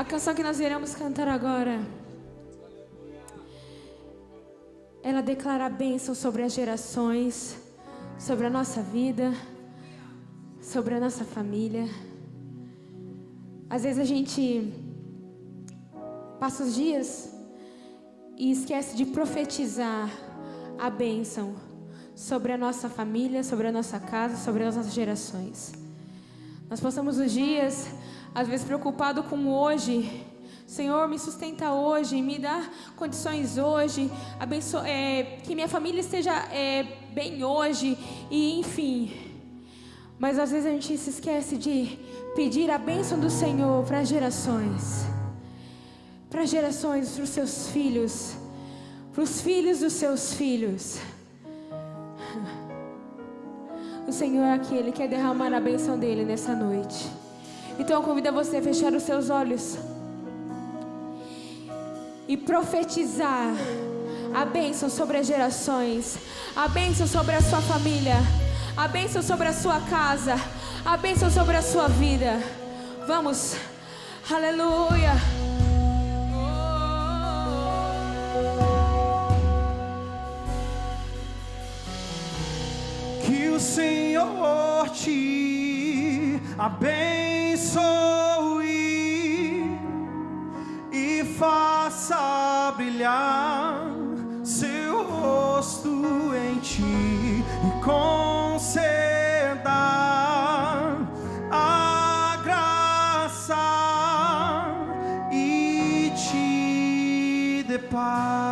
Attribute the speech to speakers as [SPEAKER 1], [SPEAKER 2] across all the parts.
[SPEAKER 1] canção que nós iremos cantar agora, ela declara a bênção sobre as gerações, sobre a nossa vida, sobre a nossa família. Às vezes a gente passa os dias e esquece de profetizar a bênção sobre a nossa família, sobre a nossa casa, sobre as nossas gerações. Nós passamos os dias, às vezes, preocupados com o hoje. Senhor, me sustenta hoje, me dá condições hoje, que minha família esteja bem hoje, e enfim. Mas às vezes a gente se esquece de pedir a bênção do Senhor para as gerações. Para as gerações, para os seus filhos, para os filhos dos seus filhos. O Senhor é aquele que quer derramar a bênção dele nessa noite. Então eu convido você a fechar os seus olhos e profetizar a bênção sobre as gerações, a bênção sobre a sua família, a bênção sobre a sua casa, a bênção sobre a sua vida. Vamos, aleluia.
[SPEAKER 2] Que o Senhor te abençoe e faça brilhar seu rosto em ti e conceda a graça e te dê paz.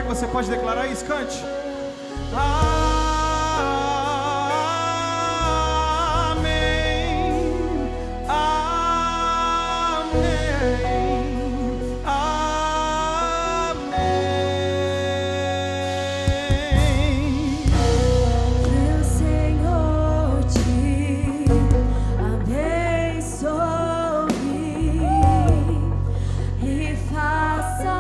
[SPEAKER 2] Você pode declarar isso? Cante. Amém. Amém. Amém.
[SPEAKER 3] Que o Senhor te abençoe e faça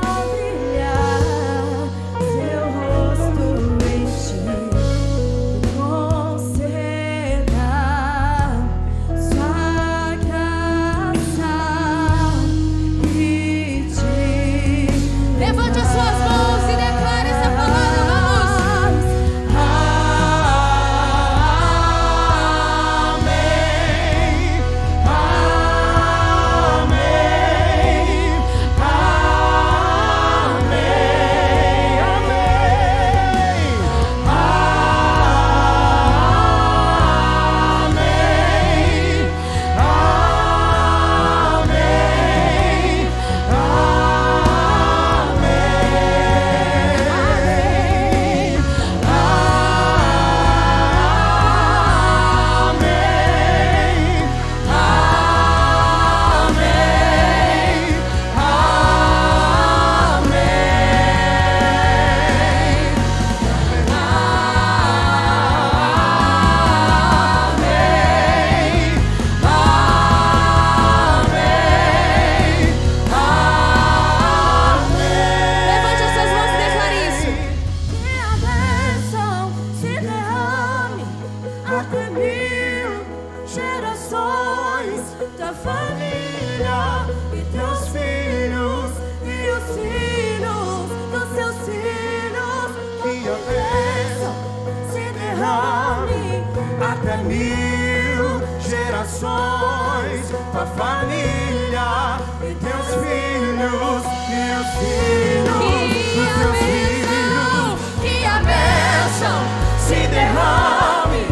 [SPEAKER 2] até 1000 gerações, tua família e teus filhos e os filhos dos teus filhos. Que a bênção se derrame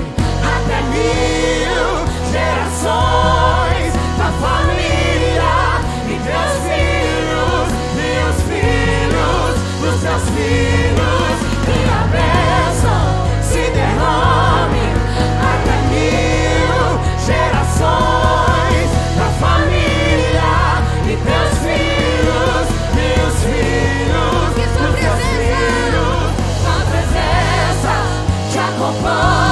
[SPEAKER 2] até 1000 gerações, tua família e teus filhos e os filhos dos teus filhos. Que a bênção se derrame até 1000 gerações, da família e teus filhos, meus filhos,
[SPEAKER 3] que sua
[SPEAKER 2] dos teus
[SPEAKER 3] presença,
[SPEAKER 2] filhos, a presença te acompanha.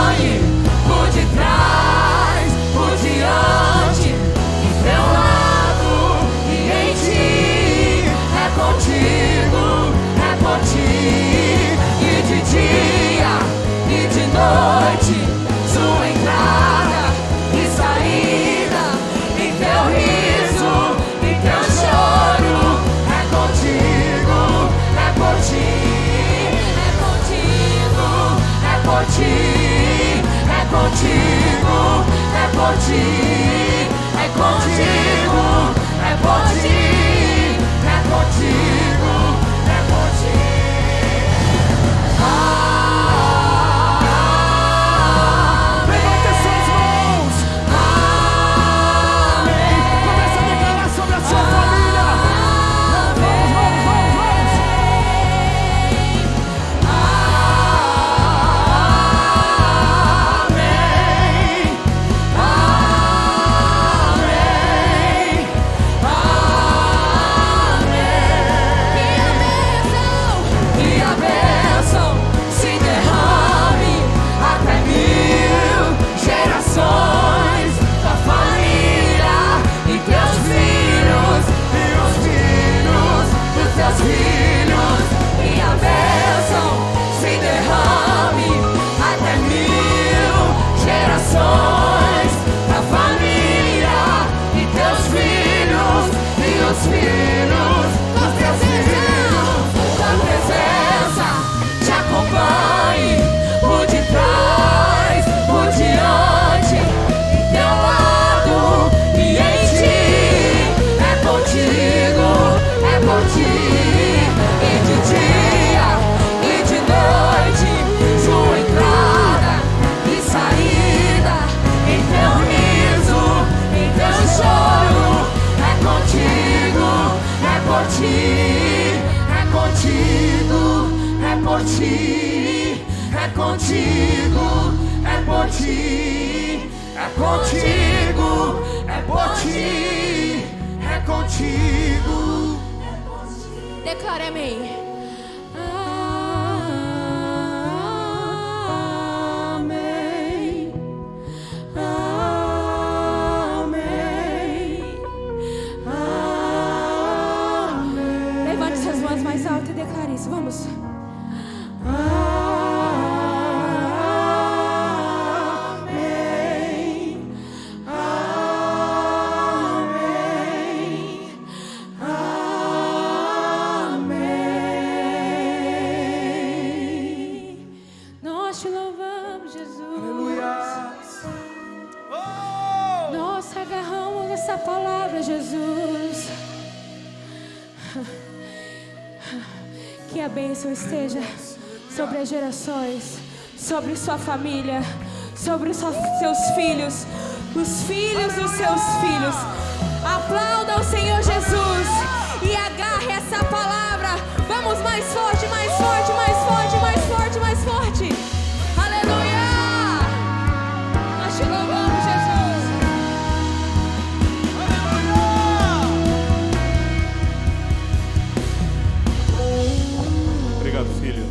[SPEAKER 2] ti, é contigo, é por ti, é contigo, é por ti, é contigo.
[SPEAKER 1] Declare amém.
[SPEAKER 3] Amém. Amém. Amém.
[SPEAKER 1] Levante suas mãos mais alto e declare isso. Vamos. Nós te louvamos, Jesus. Nós agarramos essa palavra, Jesus. Que a bênção esteja sobre as gerações, sobre sua família, sobre os seus filhos, os filhos dos seus filhos. Aplauda o Senhor Jesus e agarre essa palavra. Vamos mais forte, mais forte, mais forte, mais forte, mais forte. Aleluia! Nós te louvamos, Jesus.
[SPEAKER 4] Obrigado, filho.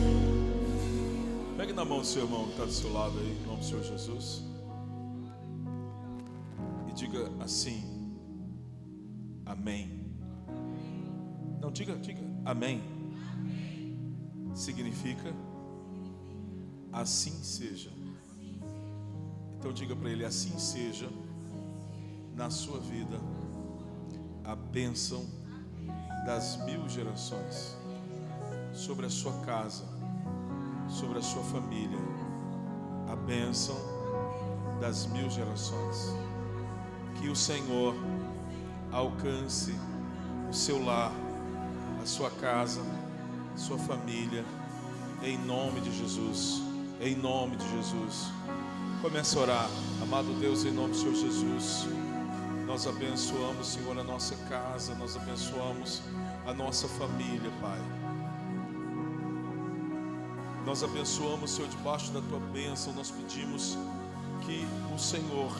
[SPEAKER 4] Pegue na mão do seu irmão que está do seu lado aí, em nome do Senhor Jesus. E diga assim: amém. Não, diga amém. Significa assim seja. Então diga para ele: assim seja na sua vida a bênção das 1000 gerações sobre a sua casa, sobre a sua família, a bênção das 1000 gerações. Que o Senhor alcance o seu lar, a sua casa, a sua família, em nome de Jesus, em nome de Jesus. Comece a orar. Amado Deus, em nome do Senhor Jesus, nós abençoamos, Senhor, a nossa casa, nós abençoamos a nossa família, Pai. Nós abençoamos, Senhor, debaixo da Tua bênção. Nós pedimos que o Senhor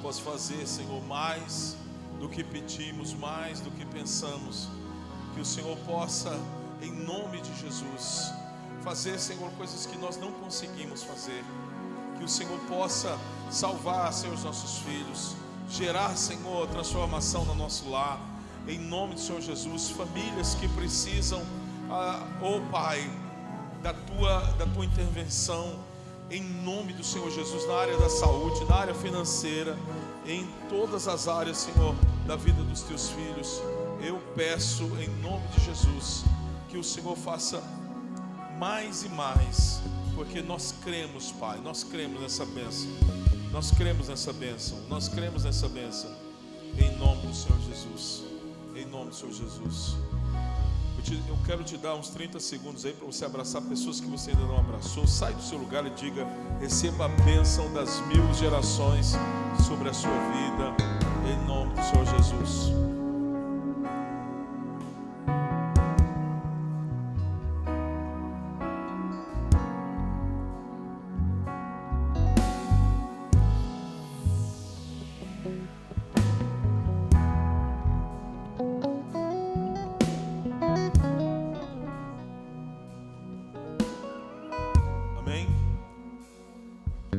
[SPEAKER 4] possa fazer, Senhor, mais do que pedimos, mais do que pensamos. Que o Senhor possa, em nome de Jesus, fazer, Senhor, coisas que nós não conseguimos fazer. Que o Senhor possa salvar, Senhor, os nossos filhos, gerar, Senhor, transformação no nosso lar. Em nome do Senhor Jesus, famílias que precisam, oh Pai, da tua intervenção, em nome do Senhor Jesus, na área da saúde, na área financeira, em todas as áreas, Senhor, da vida dos teus filhos. Eu peço, em nome de Jesus, que o Senhor faça mais e mais, porque nós cremos, Pai, nós cremos nessa bênção, nós cremos nessa bênção, nós cremos nessa bênção, em nome do Senhor Jesus, em nome do Senhor Jesus. Eu quero te dar uns 30 segundos aí para você abraçar pessoas que você ainda não abraçou. Sai do seu lugar e diga: receba a bênção das 1000 gerações sobre a sua vida, em nome do Senhor Jesus.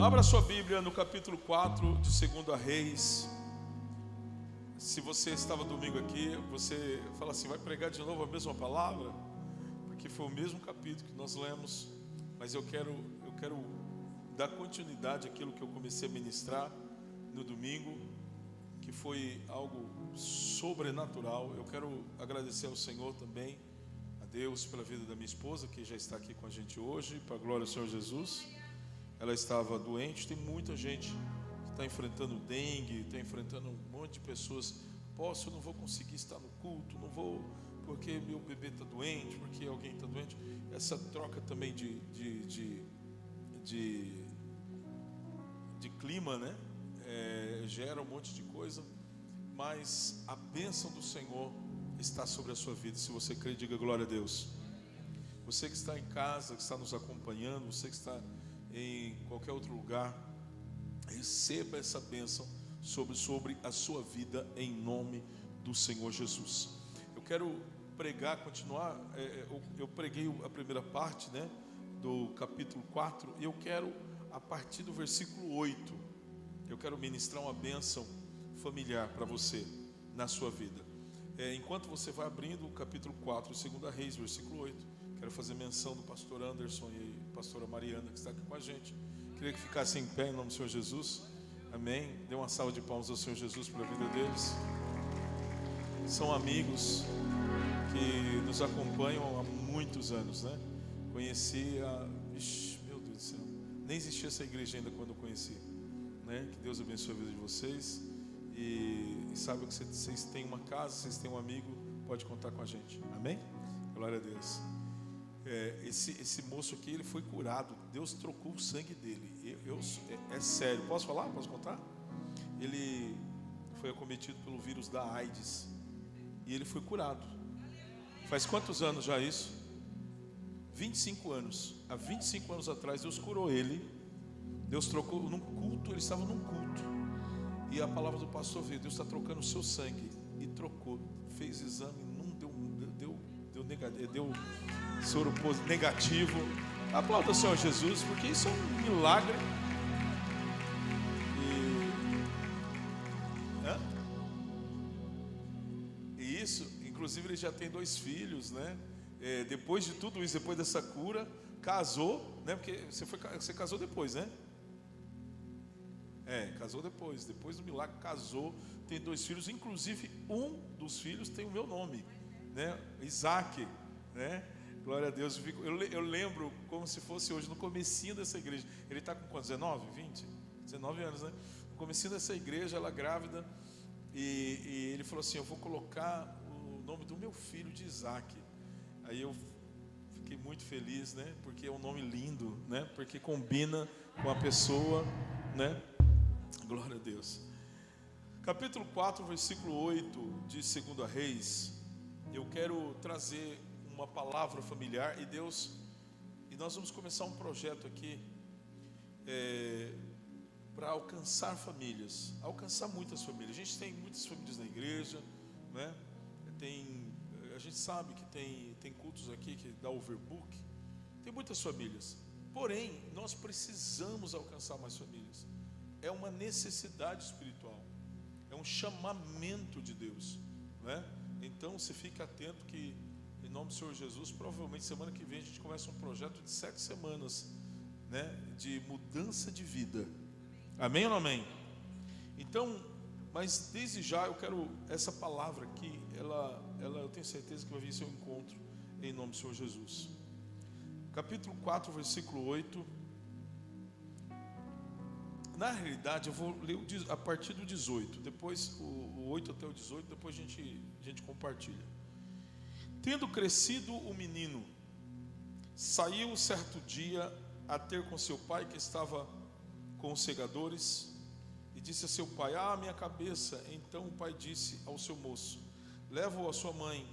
[SPEAKER 4] Abra sua Bíblia no capítulo 4 de 2 Reis. Se você estava domingo aqui, você fala assim: vai pregar de novo a mesma palavra? Porque foi o mesmo capítulo que nós lemos. Mas eu quero dar continuidade àquilo que eu comecei a ministrar no domingo, que foi algo sobrenatural. Eu quero agradecer ao Senhor também, a Deus, pela vida da minha esposa, que já está aqui com a gente hoje, para a glória do Senhor Jesus. Ela estava doente. Tem muita gente que está enfrentando dengue, está enfrentando um monte de pessoas. Eu não vou conseguir estar no culto, não vou, porque meu bebê está doente, porque alguém está doente. Essa troca também de clima, né? Gera um monte de coisa. Mas a bênção do Senhor está sobre a sua vida. Se você crê, diga glória a Deus. Você que está em casa, que está nos acompanhando, você que está em qualquer outro lugar, receba essa bênção sobre a sua vida em nome do Senhor Jesus. Eu quero pregar, continuar, eu preguei a primeira parte, né, do capítulo 4, e eu quero, a partir do versículo 8, eu quero ministrar uma bênção familiar para você, na sua vida. Enquanto você vai abrindo o capítulo 4, 2 Reis, versículo 8, quero fazer menção do pastor Anderson e pastora Mariana, que está aqui com a gente. Queria que ficassem em pé em nome do Senhor Jesus. Amém. Dê uma salva de palmas ao Senhor Jesus pela vida deles. São amigos que nos acompanham há muitos anos, né? Conheci meu Deus do céu, nem existia essa igreja ainda quando eu conheci, né? Que Deus abençoe a vida de vocês. E sabe que vocês têm uma casa, vocês têm um amigo, pode contar com a gente. Amém? Glória a Deus. Esse moço aqui, ele foi curado. Deus trocou o sangue dele. É sério. Posso falar? Posso contar? Ele foi acometido pelo vírus da AIDS e ele foi curado. Faz quantos anos já isso? 25 anos. Há 25 anos atrás Deus curou ele. Deus trocou num culto. Ele estava num culto e a palavra do pastor veio: Deus está trocando o seu sangue. E trocou. Fez exame, não deu soro negativo. Aplauda o Senhor Jesus, porque isso é um milagre. E isso, inclusive, ele já tem 2 filhos, né? Depois de tudo isso, depois dessa cura, casou, né? Porque você casou depois, né? Casou depois do milagre, casou, tem 2 filhos, inclusive um dos filhos tem o meu nome, né? Isaac, né? Glória a Deus. Eu lembro como se fosse hoje, no comecinho dessa igreja. Ele está com quantos? 19, 20? 19 anos, né? No comecinho dessa igreja, ela grávida, e ele falou assim: eu vou colocar o nome do meu filho de Isaac. Aí eu fiquei muito feliz, né? Porque é um nome lindo, né? Porque combina com a pessoa, né? Glória a Deus. Capítulo 4, versículo 8 de 2 Reis. Eu quero trazer uma palavra familiar e nós vamos começar um projeto aqui para alcançar famílias, alcançar muitas famílias. A gente tem muitas famílias na igreja, né? A gente sabe que tem cultos aqui que dá overbook, tem muitas famílias, porém nós precisamos alcançar mais famílias. É uma necessidade espiritual, é um chamamento de Deus, né? Então você fica atento que, em nome do Senhor Jesus, provavelmente semana que vem a gente começa um projeto de 7 semanas, né, de mudança de vida. Amém ou não amém? Então, mas desde já eu quero, essa palavra aqui, ela eu tenho certeza que vai vir seu encontro, em nome do Senhor Jesus. Capítulo 4, versículo 8. Na realidade eu vou ler a partir do 18, depois o 8 até o 18, depois a gente compartilha. Tendo crescido o menino, saiu certo dia a ter com seu pai, que estava com os segadores, e disse a seu pai: minha cabeça. Então o pai disse ao seu moço: leva-o à sua mãe.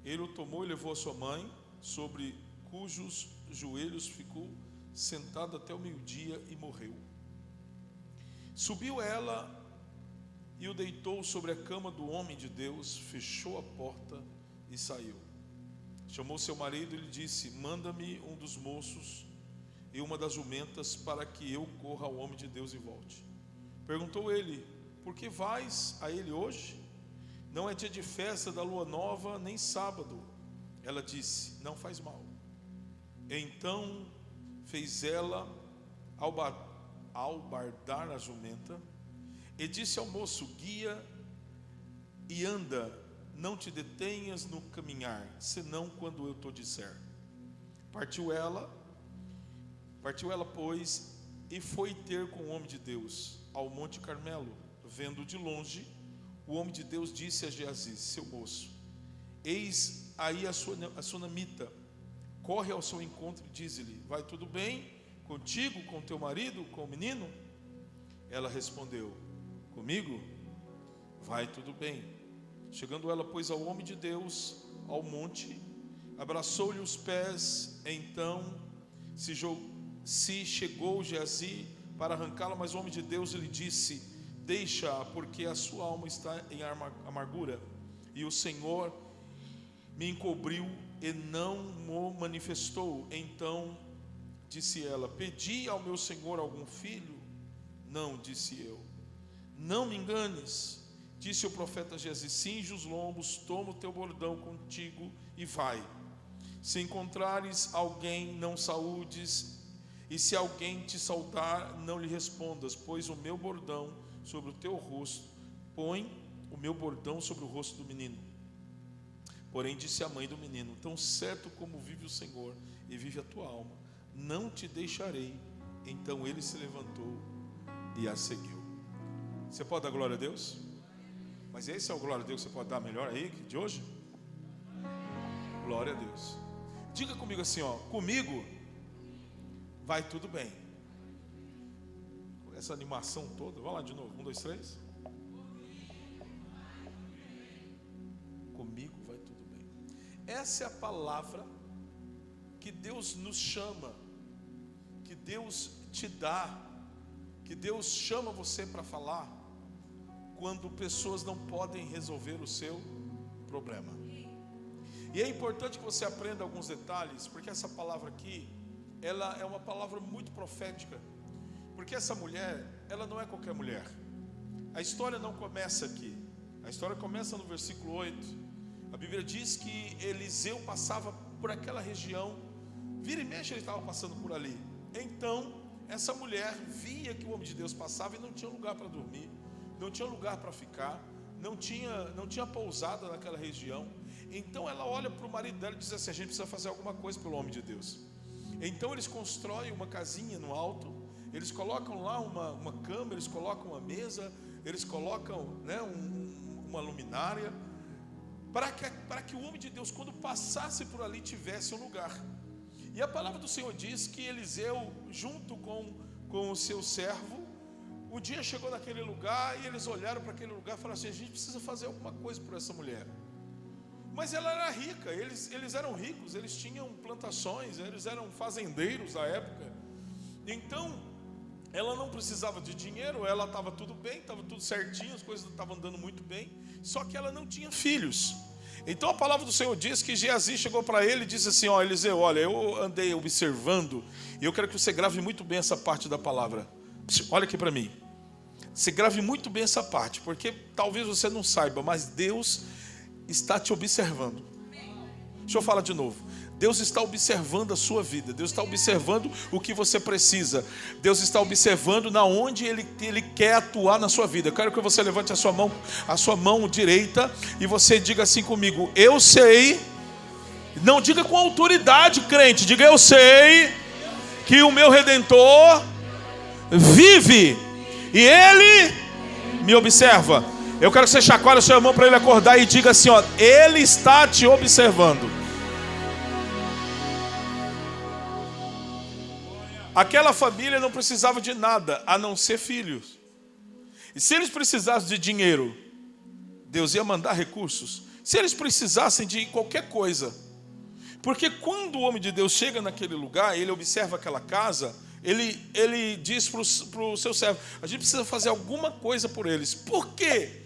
[SPEAKER 4] Ele o tomou e levou a sua mãe, sobre cujos joelhos ficou sentado até o meio-dia e morreu. Subiu ela e o deitou sobre a cama do homem de Deus, fechou a porta e saiu. Chamou seu marido e lhe disse: manda-me um dos moços e uma das jumentas, para que eu corra ao homem de Deus e volte. Perguntou ele: por que vais a ele hoje? Não é dia de festa da lua nova, nem sábado. Ela disse: não faz mal. Então fez ela albardar a jumenta e disse ao moço: guia e anda, não te detenhas no caminhar, senão quando eu te disser. Partiu ela, pois, e foi ter com o homem de Deus ao Monte Carmelo. Vendo de longe, o homem de Deus disse a Geazi, seu moço: eis aí a sunamita, corre ao seu encontro e diz-lhe: vai tudo bem contigo, com teu marido, com o menino? Ela respondeu: comigo vai tudo bem. Chegando ela, pois, ao homem de Deus, ao monte, abraçou-lhe os pés. Então se chegou Geazi para arrancá-la, mas o homem de Deus lhe disse: deixa-a, porque a sua alma está em amargura, e o Senhor me encobriu e não mo manifestou. Então disse ela: pedi ao meu senhor algum filho? Não, disse eu. Não me enganes. Disse o profeta Geazi: cinge os lombos, toma o teu bordão contigo e vai. Se encontrares alguém, não saúdes, e se alguém te saudar, não lhe respondas, pois o meu bordão sobre o teu rosto, põe o meu bordão sobre o rosto do menino. Porém disse a mãe do menino: tão certo como vive o Senhor e vive a tua alma, não te deixarei. Então ele se levantou e a seguiu. Você pode dar glória a Deus? Mas esse é o glória a Deus que você pode dar melhor aí de hoje? Glória a Deus. Diga comigo assim, ó: comigo vai tudo bem. Com essa animação toda, vamos lá de novo, 1, 2, 3. Comigo vai tudo bem. Essa é a palavra que Deus nos chama, que Deus te dá, que Deus chama você para falar quando pessoas não podem resolver o seu problema. E é importante que você aprenda alguns detalhes, porque essa palavra aqui, ela é uma palavra muito profética, porque essa mulher, ela não é qualquer mulher. A história não começa aqui, a história começa no versículo 8. A Bíblia diz que Eliseu passava por aquela região, vira e mexe ele estava passando por ali. Então essa mulher via que o homem de Deus passava e não tinha lugar para dormir, não tinha lugar para ficar, não tinha pousada naquela região. Então ela olha para o marido dela e diz assim: a gente precisa fazer alguma coisa pelo homem de Deus. Então eles constroem uma casinha no alto, eles colocam lá uma cama, eles colocam uma mesa, eles colocam, né, uma luminária, para que o homem de Deus, quando passasse por ali, tivesse um lugar. E a palavra do Senhor diz que Eliseu, junto com o seu servo, o dia chegou naquele lugar e eles olharam para aquele lugar e falaram assim: a gente precisa fazer alguma coisa por essa mulher. Mas ela era rica, eles eram ricos, eles tinham plantações, eles eram fazendeiros da época. Então ela não precisava de dinheiro, ela estava tudo bem, estava tudo certinho, as coisas estavam andando muito bem, só que ela não tinha filhos. Então a palavra do Senhor diz que Geazi chegou para ele e disse assim: ó, Eliseu, olha, eu andei observando, e eu quero que você grave muito bem essa parte da palavra. Olha aqui para mim, você grave muito bem essa parte, porque talvez você não saiba, mas Deus está te observando. Deixa eu falar de novo. Deus está observando a sua vida, Deus está observando o que você precisa, Deus está observando na onde Ele quer atuar na sua vida. Eu quero que você levante a sua mão direita e você diga assim comigo: eu sei. Não diga com autoridade, crente, diga: eu sei que o meu Redentor vive e Ele me observa. Eu quero que você chacoalhe a sua mão para ele acordar e diga assim, ó: Ele está te observando. Aquela família não precisava de nada a não ser filhos. E se eles precisassem de dinheiro, Deus ia mandar recursos. Se eles precisassem de qualquer coisa, porque quando o homem de Deus chega naquele lugar, ele observa aquela casa, ele diz para o seu servo: a gente precisa fazer alguma coisa por eles. Por quê?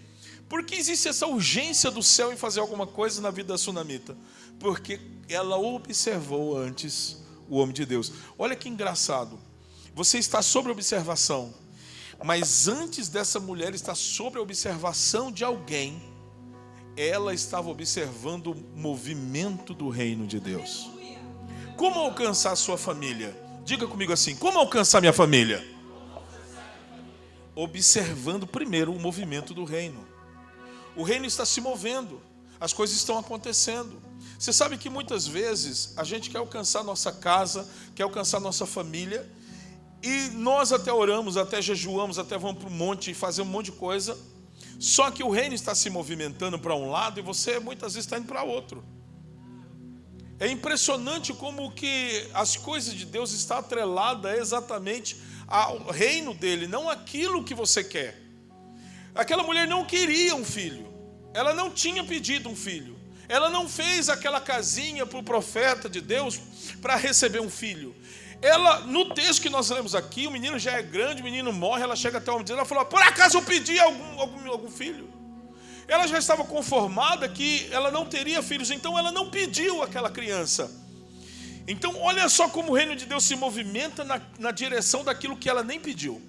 [SPEAKER 4] Porque existe essa urgência do céu em fazer alguma coisa na vida da sunamita? Porque ela observou antes o homem de Deus. Olha que engraçado. Você está sob observação, mas antes dessa mulher estar sob a observação de alguém, ela estava observando o movimento do reino de Deus. Como alcançar a sua família? Diga comigo assim: como alcançar minha família? Observando primeiro o movimento do reino. O reino está se movendo, as coisas estão acontecendo. Você sabe que muitas vezes a gente quer alcançar nossa casa, quer alcançar nossa família, e nós até oramos, até jejuamos, até vamos para o monte e fazer um monte de coisa, só que o reino está se movimentando para um lado e você muitas vezes está indo para outro. É impressionante como que as coisas de Deus estão atreladas exatamente ao reino dele, não aquilo que você quer. Aquela mulher não queria um filho, ela não tinha pedido um filho, Ela não fez aquela casinha para o profeta de Deus para receber um filho. Ela, no texto que nós lemos aqui, o menino já é grande, o menino morre, ela chega até o homem de Deus, ela falou: por acaso eu pedi algum filho? Ela já estava conformada que ela não teria filhos, então ela não pediu aquela criança. Então olha só como o reino de Deus se movimenta na direção daquilo que ela nem pediu.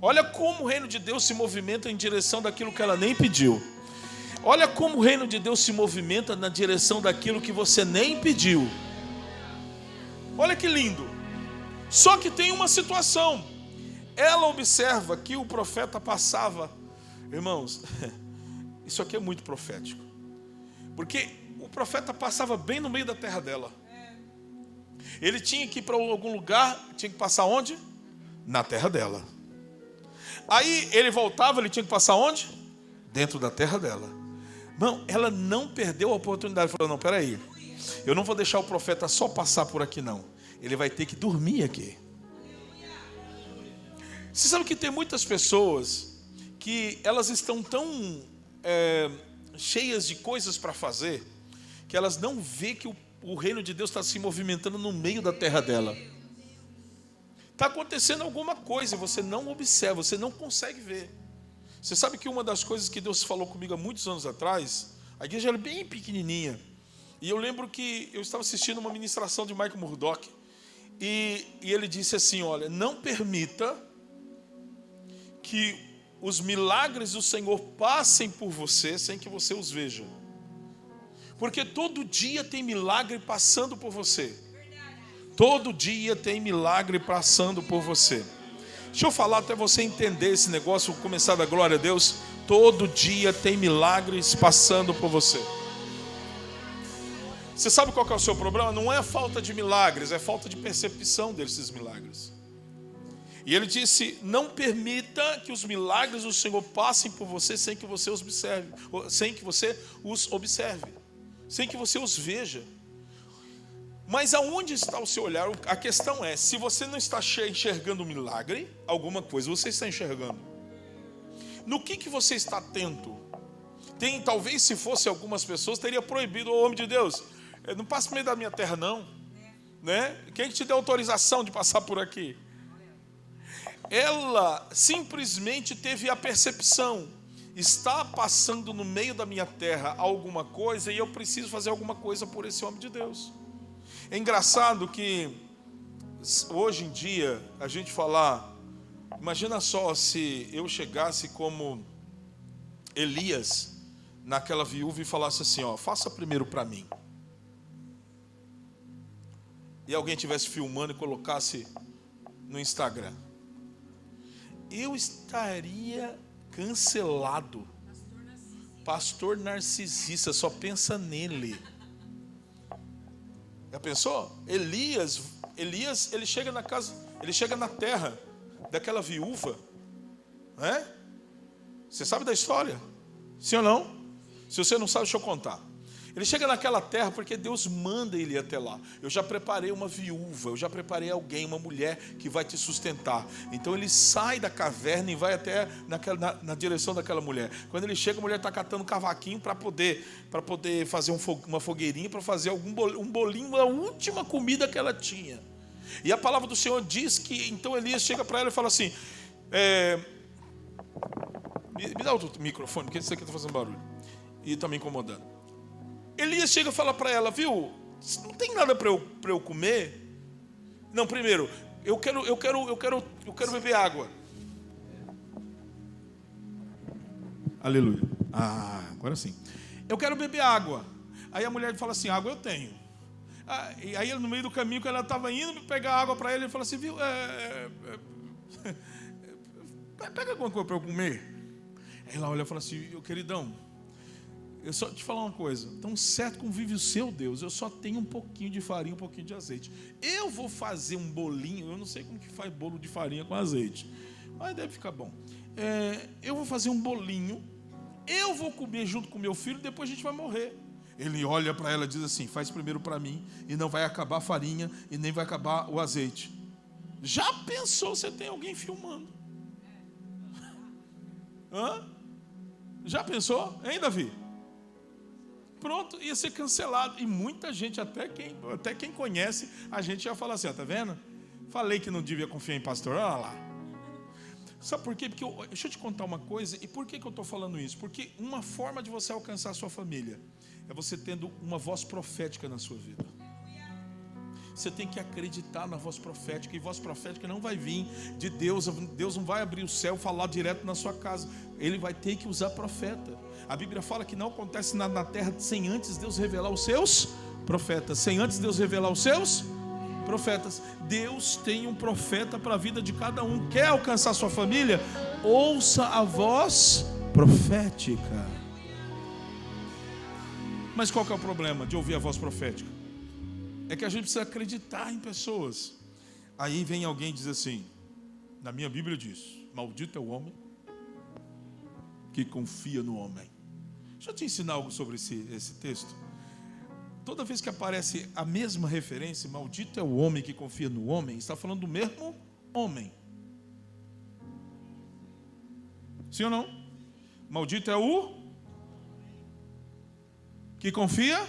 [SPEAKER 4] Olha como o reino de Deus se movimenta em direção daquilo que ela nem pediu. Olha como o reino de Deus se movimenta na direção daquilo que você nem pediu. Olha que lindo. Só que tem uma situação. Ela observa que o profeta passava. Irmãos, isso aqui é muito profético. Porque o profeta passava bem no meio da terra dela. Ele tinha que ir para algum lugar, tinha que passar onde? Na terra dela. Aí ele voltava, ele tinha que passar onde? Dentro da terra dela. Não, ela não perdeu a oportunidade. Falou: não, peraí, eu não vou deixar o profeta só passar por aqui não. Ele vai ter que dormir aqui. Você sabe que tem muitas pessoas que elas estão tão cheias de coisas para fazer, que elas não vê que o reino de Deus está se movimentando no meio da terra dela. Está acontecendo alguma coisa e você não observa, você não consegue ver. Você sabe que uma das coisas que Deus falou comigo há muitos anos atrás, a igreja era bem pequenininha, e eu lembro que eu estava assistindo uma ministração de Michael Murdock, e ele disse assim: olha, não permita que os milagres do Senhor passem por você sem que você os veja. Porque todo dia tem milagre passando por você. Todo dia tem milagre passando por você. Deixa eu falar até você entender esse negócio, começar da glória a Deus. Todo dia tem milagres passando por você. Você sabe qual que é o seu problema? Não é a falta de milagres, é a falta de percepção desses milagres. E ele disse: não permita que os milagres do Senhor passem por você sem que você os observe, sem que você os veja. Mas aonde está o seu olhar? A questão é, se você não está enxergando o milagre, alguma coisa você está enxergando. No que você está atento? Talvez se fosse algumas pessoas, teria proibido: o homem de Deus, não passe por meio da minha terra não, né? Quem te deu autorização de passar por aqui? Ela simplesmente teve a percepção: está passando no meio da minha terra alguma coisa e eu preciso fazer alguma coisa por esse homem de Deus. É engraçado que hoje em dia a gente falar, imagina só se eu chegasse como Elias naquela viúva e falasse assim: ó, faça primeiro para mim. E alguém estivesse filmando e colocasse no Instagram. Eu estaria cancelado. Pastor narcisista, só pensa nele. Já pensou? Elias, ele chega na casa, ele chega na terra daquela viúva, né? Você sabe da história? Sim ou não? Se você não sabe, deixa eu contar. Ele chega naquela terra porque Deus manda ele ir até lá. Eu já preparei uma viúva, eu já preparei alguém, uma mulher que vai te sustentar. Então ele sai da caverna e vai até na direção daquela mulher. Quando ele chega, a mulher está catando um cavaquinho para poder fazer uma fogueirinha, para fazer um bolinho, a última comida que ela tinha. E a palavra do Senhor diz que então Elias chega para ela e fala assim: me dá outro microfone, porque isso aqui está fazendo barulho e está me incomodando. Elias chega e fala para ela: viu, não tem nada para eu comer? Não, primeiro, eu quero beber água. Aleluia. Agora sim. Eu quero beber água. Aí a mulher fala assim: água eu tenho. E aí no meio do caminho que ela estava indo pegar água para ele fala assim: viu, pega alguma coisa para eu comer. Aí ela olha e fala assim: queridão, eu só te falar uma coisa, tão certo como vive o seu Deus, eu só tenho um pouquinho de farinha, um pouquinho de azeite. Eu vou fazer um bolinho, eu não sei como que faz bolo de farinha com azeite, mas deve ficar bom. Eu vou fazer um bolinho, eu vou comer junto com meu filho, depois a gente vai morrer. Ele olha para ela e diz assim: faz primeiro para mim, e não vai acabar a farinha, e nem vai acabar o azeite. Já pensou, você tem alguém filmando? Já pensou? Hein, Davi? pronto, ia ser cancelado. E muita gente, até quem conhece, a gente ia falar assim, ó, tá vendo? Falei que não devia confiar em pastor, olha lá. Sabe por quê? Porque deixa eu te contar uma coisa. E por que eu estou falando isso? Porque uma forma de você alcançar a sua família é você tendo uma voz profética na sua vida. Você tem que acreditar na voz profética. E voz profética não vai vir de Deus. Deus não vai abrir o céu e falar direto na sua casa. Ele vai ter que usar profeta. A Bíblia fala que não acontece nada na terra sem antes Deus revelar os seus profetas. Sem antes Deus revelar os seus profetas. Deus tem um profeta para a vida de cada um. Quer alcançar sua família? Ouça a voz profética. Mas qual que é o problema de ouvir a voz profética? É que a gente precisa acreditar em pessoas. Aí vem alguém e diz assim, na minha Bíblia diz, maldito é o homem que confia no homem. Deixa eu te ensinar algo sobre esse texto. Toda vez que aparece a mesma referência, maldito é o homem que confia no homem, está falando do mesmo homem. Sim ou não? Maldito é o que confia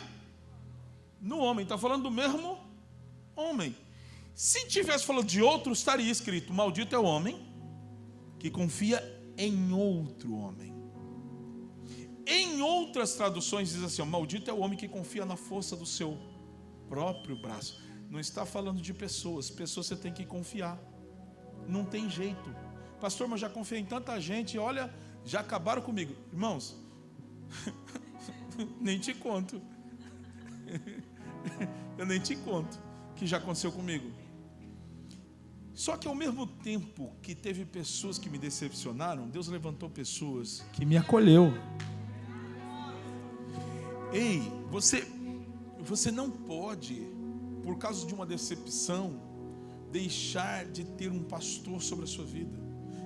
[SPEAKER 4] no homem. Está falando do mesmo homem. Se tivesse falando de outro, estaria escrito, maldito é o homem que confia em outro homem. Em outras traduções diz assim, maldito é o homem que confia na força do seu próprio braço. Não está falando de pessoas. Pessoas você tem que confiar. Não tem jeito. Pastor, mas já confiei em tanta gente, olha, já acabaram comigo. Irmãos, nem te conto. Eu nem te conto que já aconteceu comigo. Só que ao mesmo tempo que teve pessoas que me decepcionaram, Deus levantou pessoas que me acolheu. Ei, você não pode, por causa de uma decepção, deixar de ter um pastor sobre a sua vida,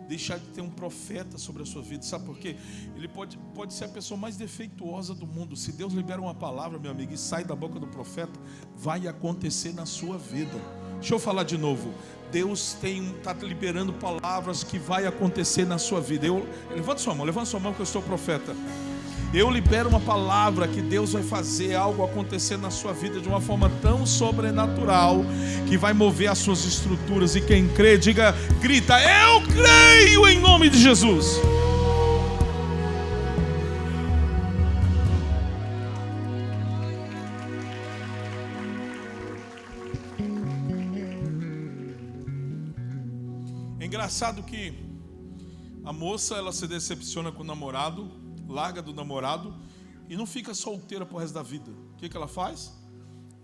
[SPEAKER 4] deixar de ter um profeta sobre a sua vida. Sabe por quê? Ele pode ser a pessoa mais defeituosa do mundo. Se Deus libera uma palavra, meu amigo, e sai da boca do profeta, vai acontecer na sua vida. Deixa eu falar de novo. Deus está liberando palavras que vai acontecer na sua vida. Levanta sua mão que eu sou profeta. Eu libero uma palavra que Deus vai fazer algo acontecer na sua vida de uma forma tão sobrenatural que vai mover as suas estruturas. E quem crê, grita, eu creio em nome de Jesus. É engraçado que a moça, ela se decepciona com o namorado, larga do namorado e não fica solteira pro resto da vida. O que ela faz?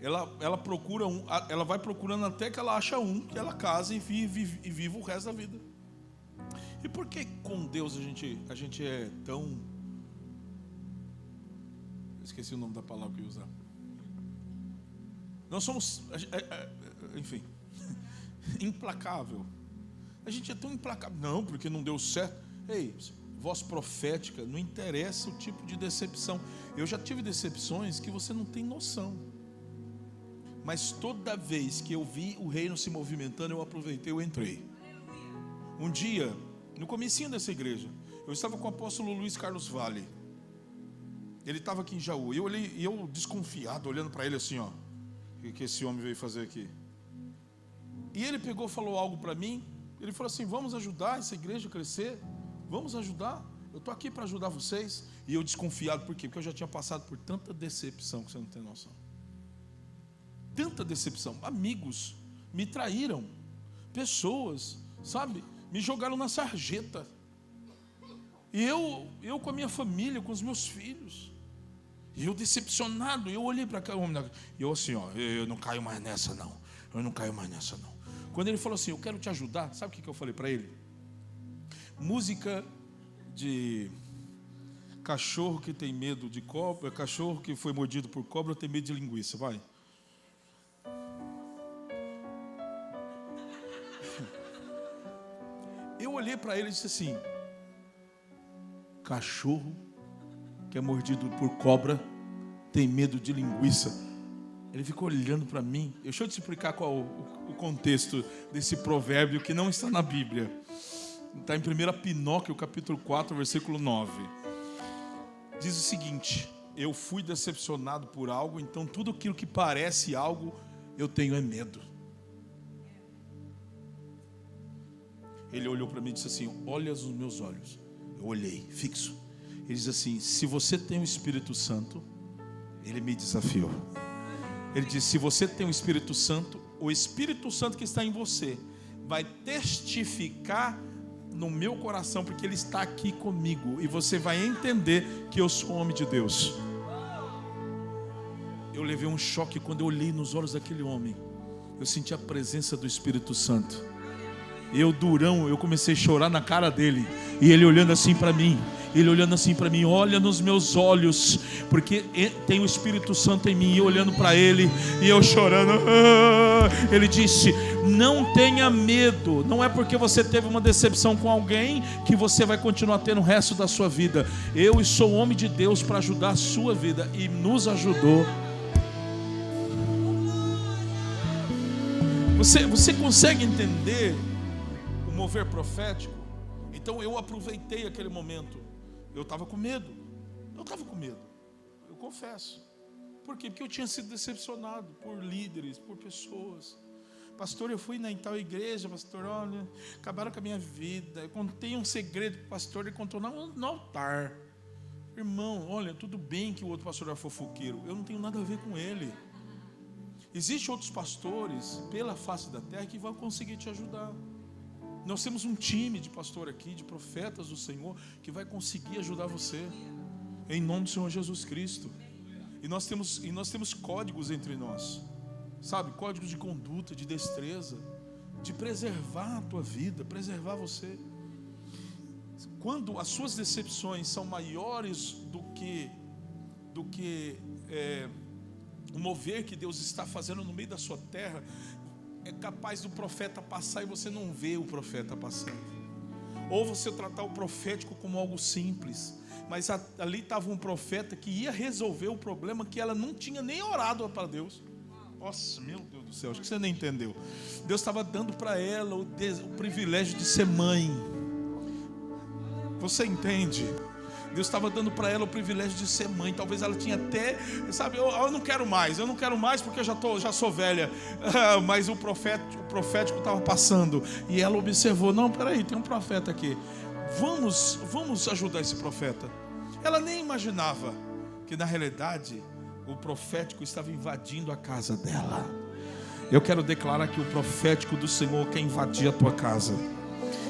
[SPEAKER 4] Ela procura ela vai procurando até que ela acha um que ela casa e vive o resto da vida. E por que com Deus a gente é tão... Esqueci o nome da palavra que eu ia usar. Nós somos, enfim, implacável. A gente é tão implacável. Não, porque não deu certo. Ei, voz profética, não interessa o tipo de decepção. Eu já tive decepções que você não tem noção. Mas toda vez que eu vi o reino se movimentando, eu aproveitei, eu entrei. Um dia, no comecinho dessa igreja, eu estava com o apóstolo Luiz Carlos Vale. Ele estava aqui em Jaú. E eu desconfiado, olhando para ele assim, ó. O que esse homem veio fazer aqui? E ele pegou e falou algo para mim. Ele falou assim, vamos ajudar essa igreja a crescer? Vamos ajudar? Eu estou aqui para ajudar vocês. E eu desconfiado, por quê? Porque eu já tinha passado por tanta decepção que você não tem noção. Tanta decepção. Amigos me traíram. Pessoas, sabe? Me jogaram na sarjeta. E eu com a minha família, com os meus filhos. E eu decepcionado. Eu olhei para aquele homem. E eu assim, ó, eu não caio mais nessa não. Eu não caio mais nessa não. Quando ele falou assim, eu quero te ajudar. Sabe o que eu falei para ele? Música de cachorro que tem medo de cobra, cachorro que foi mordido por cobra tem medo de linguiça, vai. Eu olhei para ele e disse assim, cachorro que é mordido por cobra tem medo de linguiça. Ele ficou olhando para mim. Deixa eu te explicar qual o contexto desse provérbio que não está na Bíblia. Está em 1 Pinóquio, capítulo 4, versículo 9. Diz o seguinte, eu fui decepcionado por algo, então tudo aquilo que parece algo, eu tenho é medo. Ele olhou para mim e disse assim: olha os meus olhos. Eu olhei, fixo. Ele diz assim: se você tem o Espírito Santo, ele me desafiou. Ele disse: se você tem o Espírito Santo, o Espírito Santo que está em você vai testificar no meu coração, porque ele está aqui comigo, e você vai entender que eu sou homem de Deus. Eu levei um choque quando eu olhei nos olhos daquele homem. Eu senti a presença do Espírito Santo. Eu, durão, eu comecei a chorar na cara dele. E ele olhando assim para mim. Ele olhando assim para mim: olha nos meus olhos, porque tem o Espírito Santo em mim. E eu olhando para ele, e eu chorando. Ele disse: não tenha medo. Não é porque você teve uma decepção com alguém que você vai continuar tendo o resto da sua vida. Eu sou homem de Deus para ajudar a sua vida. E nos ajudou. Você consegue entender o mover profético? Então eu aproveitei aquele momento. Eu estava com medo. Eu confesso. Por quê? Porque eu tinha sido decepcionado por líderes, por pessoas. Pastor, eu fui em tal igreja, pastor, olha, acabaram com a minha vida. Eu contei um segredo para o pastor, ele contou no altar. Irmão, olha, tudo bem que o outro pastor é fofoqueiro, eu não tenho nada a ver com ele. Existem outros pastores pela face da terra que vão conseguir te ajudar. Nós temos um time de pastor aqui, de profetas do Senhor, que vai conseguir ajudar você, em nome do Senhor Jesus Cristo. E nós temos códigos entre nós, sabe? Códigos de conduta, de destreza, de preservar a tua vida, preservar você. Quando as suas decepções são maiores do que o mover que Deus está fazendo no meio da sua terra, é capaz do profeta passar e você não vê o profeta passando. Ou você tratar o profético como algo simples, mas ali estava um profeta que ia resolver o problema que ela não tinha nem orado para Deus. Nossa, meu Deus do céu, acho que você nem entendeu. Deus estava dando para ela o privilégio de ser mãe. Você entende? Deus estava dando para ela o privilégio de ser mãe. Talvez ela tinha até, sabe, eu não quero mais porque eu já sou velha. Mas o profético estava passando. E ela observou: não, peraí, tem um profeta aqui. Vamos ajudar esse profeta. Ela nem imaginava que na realidade o profético estava invadindo a casa dela. Eu quero declarar que o profético do Senhor quer invadir a tua casa.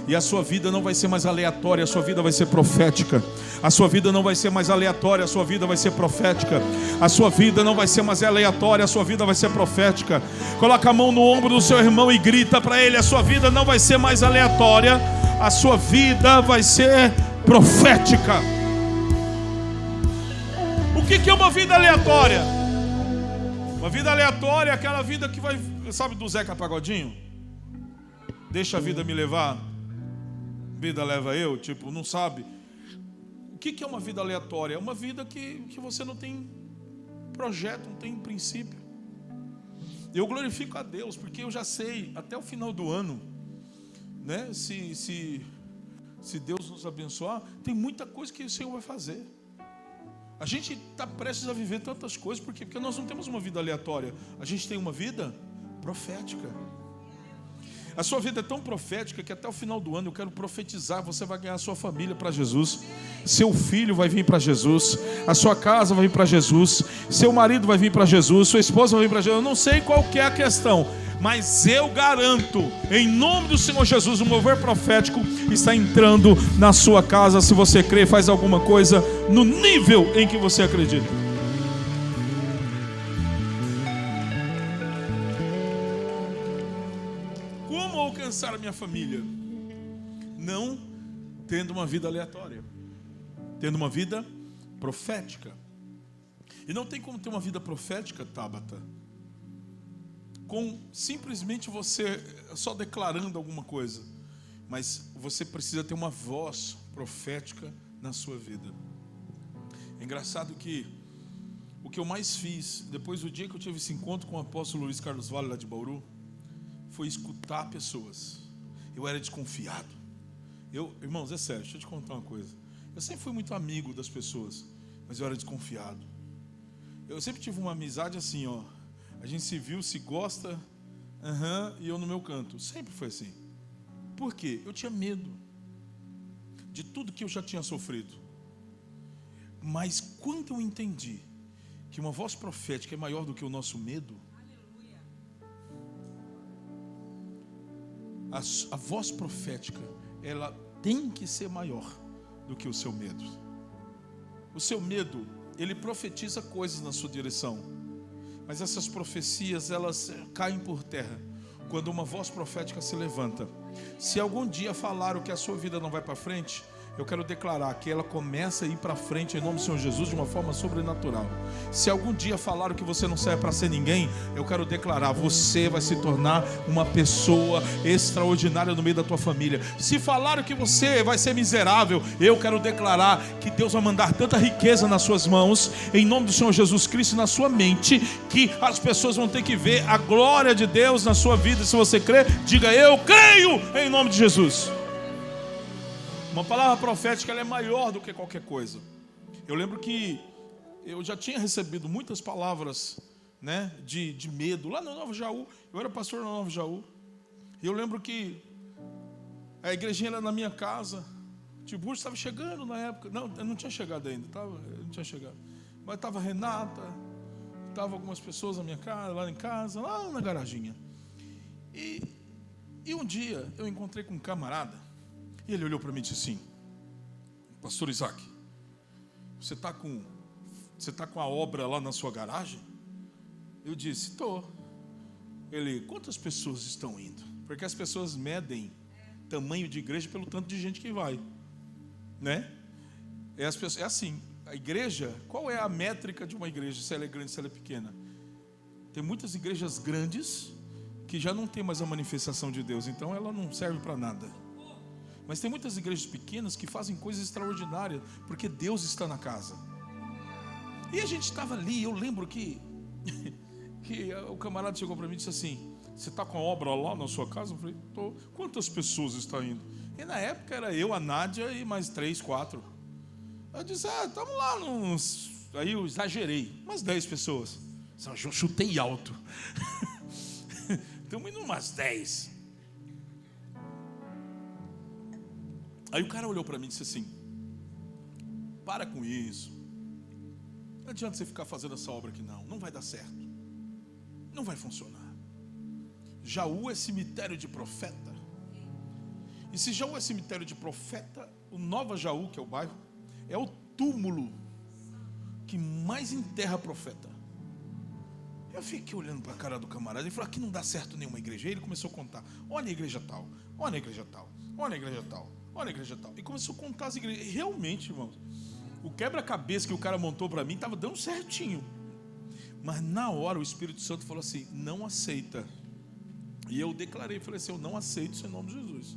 [SPEAKER 4] E a sua vida não vai ser mais aleatória, a sua vida vai ser profética. A sua vida não vai ser mais aleatória, a sua vida vai ser profética. A sua vida não vai ser mais aleatória, a sua vida vai ser profética. Coloca a mão no ombro do seu irmão e grita para ele: a sua vida não vai ser mais aleatória, a sua vida vai ser profética. O que é uma vida aleatória? Uma vida aleatória é aquela vida que vai, sabe, do Zeca Pagodinho? Deixa a vida me levar, vida leva eu, tipo, não sabe. O que é uma vida aleatória? É uma vida que você não tem projeto, não tem princípio. Eu glorifico a Deus, porque eu já sei, até o final do ano, né, se Deus nos abençoar, tem muita coisa que o Senhor vai fazer. A gente está prestes a viver tantas coisas, porque nós não temos uma vida aleatória, a gente tem uma vida profética. A sua vida é tão profética que até o final do ano eu quero profetizar: você vai ganhar a sua família para Jesus, seu filho vai vir para Jesus, a sua casa vai vir para Jesus, seu marido vai vir para Jesus, sua esposa vai vir para Jesus. Eu não sei qual que é a questão, mas eu garanto, em nome do Senhor Jesus, o mover profético está entrando na sua casa. Se você crê, faz alguma coisa no nível em que você acredita. A minha família, não tendo uma vida aleatória, tendo uma vida profética. E não tem como ter uma vida profética, Tabata, com simplesmente você só declarando alguma coisa, mas você precisa ter uma voz profética na sua vida. É engraçado que o que eu mais fiz depois do dia que eu tive esse encontro com o apóstolo Luiz Carlos Vale lá de Bauru foi escutar pessoas. Eu era desconfiado. Irmãos, é sério, deixa eu te contar uma coisa. Eu sempre fui muito amigo das pessoas, mas eu era desconfiado. Eu sempre tive uma amizade assim, ó. A gente se viu, se gosta, e eu no meu canto. Sempre foi assim. Por quê? Eu tinha medo de tudo que eu já tinha sofrido. Mas quando eu entendi que uma voz profética é maior do que o nosso medo, a voz profética, ela tem que ser maior do que o seu medo. O seu medo, ele profetiza coisas na sua direção, mas essas profecias, elas caem por terra quando uma voz profética se levanta. Se algum dia falaram que a sua vida não vai para frente, eu quero declarar que ela começa a ir para frente em nome do Senhor Jesus de uma forma sobrenatural. Se algum dia falaram que você não serve para ser ninguém, eu quero declarar, você vai se tornar uma pessoa extraordinária no meio da tua família. Se falaram que você vai ser miserável, eu quero declarar que Deus vai mandar tanta riqueza nas suas mãos, em nome do Senhor Jesus Cristo, na sua mente, que as pessoas vão ter que ver a glória de Deus na sua vida. Se você crê, diga: eu creio, em nome de Jesus. Uma palavra profética, ela é maior do que qualquer coisa. Eu lembro que eu já tinha recebido muitas palavras, né, de medo lá no Nova Jaú. Eu era pastor no Nova Jaú. E eu lembro que a igrejinha era na minha casa. O tio Burso estava chegando na época. Não, eu não tinha chegado ainda. Não tinha chegado. Mas estava a Renata, estava algumas pessoas na minha casa, lá em casa, lá na garaginha. E um dia eu encontrei com um camarada. E ele olhou para mim e disse assim: pastor Isaac, você está com a obra lá na sua garagem? Eu disse: estou. Ele: quantas pessoas estão indo? Porque as pessoas medem tamanho de igreja pelo tanto de gente que vai, né? É assim, a igreja, qual é a métrica de uma igreja? Se ela é grande, se ela é pequena? Tem muitas igrejas grandes que já não tem mais a manifestação de Deus, então ela não serve para nada. Mas tem muitas igrejas pequenas que fazem coisas extraordinárias, porque Deus está na casa. E a gente estava ali, eu lembro que o camarada chegou para mim e disse assim: você está com a obra lá na sua casa? Eu falei: estou. Quantas pessoas estão indo? E na época era eu, a Nádia e mais 3, 4. Eu disse: estamos lá nos... Aí eu exagerei, umas 10 pessoas. Eu chutei alto. Estamos indo umas 10. Aí o cara olhou para mim e disse assim: para com isso, não adianta você ficar fazendo essa obra aqui, não vai dar certo, não vai funcionar. Jaú é cemitério de profeta, e se Jaú é cemitério de profeta, o Nova Jaú, que é o bairro, é o túmulo que mais enterra profeta. Eu fiquei olhando para a cara do camarada e falei: aqui não dá certo nenhuma igreja. Aí ele começou a contar: olha a igreja tal, olha a igreja tal, olha a igreja tal, olha a igreja tal. E começou a contar as igrejas. E realmente, irmãos, o quebra-cabeça que o cara montou para mim estava dando certinho. Mas na hora o Espírito Santo falou assim: não aceita. E eu declarei, falei assim: eu não aceito isso em nome de Jesus.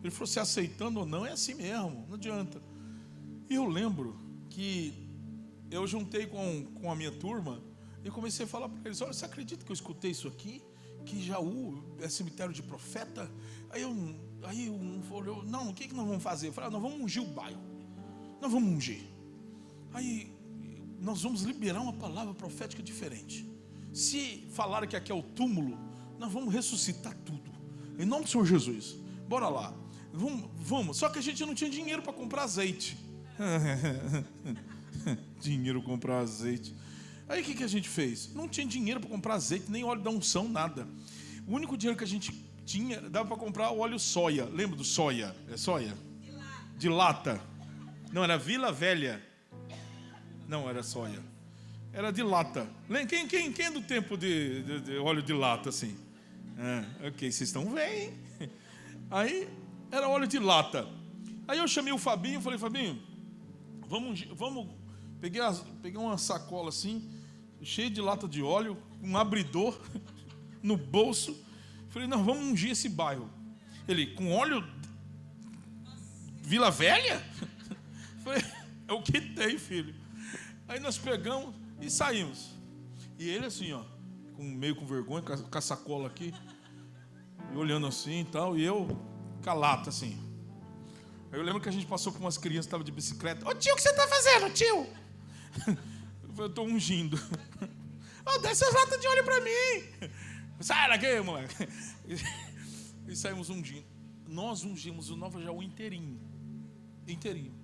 [SPEAKER 4] Ele falou: se aceitando ou não, é assim mesmo, não adianta. E eu lembro que eu juntei com a minha turma e comecei a falar para eles: olha, você acredita que eu escutei isso aqui? Que Jaú é cemitério de profeta? Aí um falou: não, o que nós vamos fazer? Eu falei: nós vamos ungir o bairro. Nós vamos ungir. Aí nós vamos liberar uma palavra profética diferente. Se falaram que aqui é o túmulo, nós vamos ressuscitar tudo, em nome do Senhor Jesus. Bora lá, vamos. Só que a gente não tinha dinheiro para comprar azeite. Dinheiro para comprar azeite. Aí o que a gente fez? Não tinha dinheiro para comprar azeite, nem óleo da unção, nada. O único dinheiro que a gente tinha, dava para comprar o óleo soia. Lembra do soia? É soia? De lata. Não, era Vila Velha. Não, era soia. Era de lata. Quem é do tempo de óleo de lata assim? Ok, vocês estão bem. Aí era óleo de lata. Aí eu chamei o Fabinho e falei: Fabinho, vamos. Peguei uma sacola assim, cheia de lata de óleo, um abridor no bolso. Falei: não, vamos ungir esse bairro. Ele: com óleo Vila Velha? Falei: é o que tem, filho. Aí nós pegamos e saímos. E ele assim, ó, meio com vergonha, com a sacola aqui, e olhando assim e tal, e eu com a lata assim. Aí eu lembro que a gente passou por umas crianças que estavam de bicicleta. Ô tio, o que você está fazendo, tio? Eu estou ungindo. Desce as latas de óleo para mim. Sai daqui, moleque. E saímos ungindo. Nós ungimos o Nova Jaú inteirinho. Inteirinho.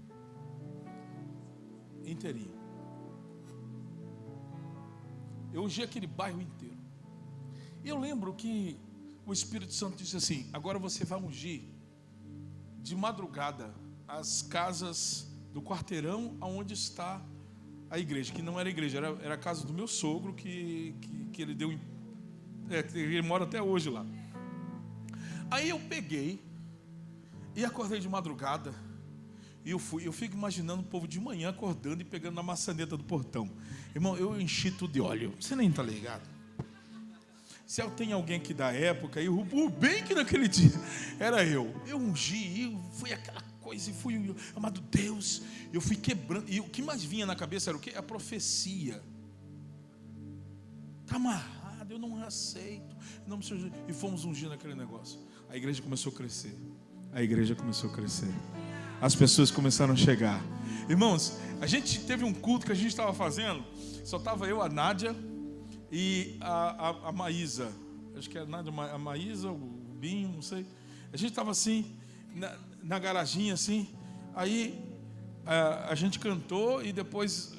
[SPEAKER 4] Eu ungi aquele bairro inteiro. E eu lembro que o Espírito Santo disse assim: agora você vai ungir de madrugada as casas do quarteirão onde está a igreja, que não era igreja, era a casa do meu sogro, que ele deu, ele mora até hoje lá. Aí eu peguei e acordei de madrugada, e eu fico imaginando o povo de manhã acordando e pegando na maçaneta do portão. Irmão, eu enchi tudo de óleo, você nem está ligado. Se tem alguém aqui da época, e o bem que naquele dia era eu ungi, fui aquela coisa, e fui, amado Deus, eu fui quebrando, e o que mais vinha na cabeça era o quê? A profecia. Está amarrado, eu não aceito, não preciso, e fomos ungindo aquele negócio. A igreja começou a crescer, as pessoas começaram a chegar. Irmãos, a gente teve um culto que a gente estava fazendo, só estava eu, a Nádia e a Maísa, acho que era a Maísa, o Binho, não sei. A gente estava assim, na garaginha assim, aí a gente cantou e depois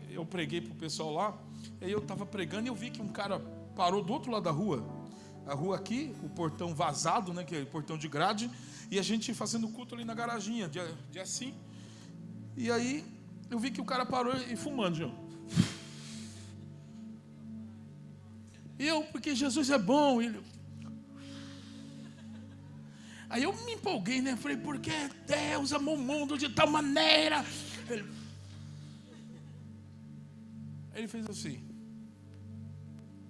[SPEAKER 4] eu preguei para o pessoal lá. Aí eu estava pregando e eu vi que um cara parou do outro lado da rua, a rua aqui, o portão vazado, né, que é o portão de grade, e a gente fazendo culto ali na garaginha, de assim. E aí eu vi que o cara parou e fumando, João. E eu, porque Jesus é bom. Aí eu me empolguei, né? Falei, porque Deus amou o mundo de tal maneira. Aí ele fez assim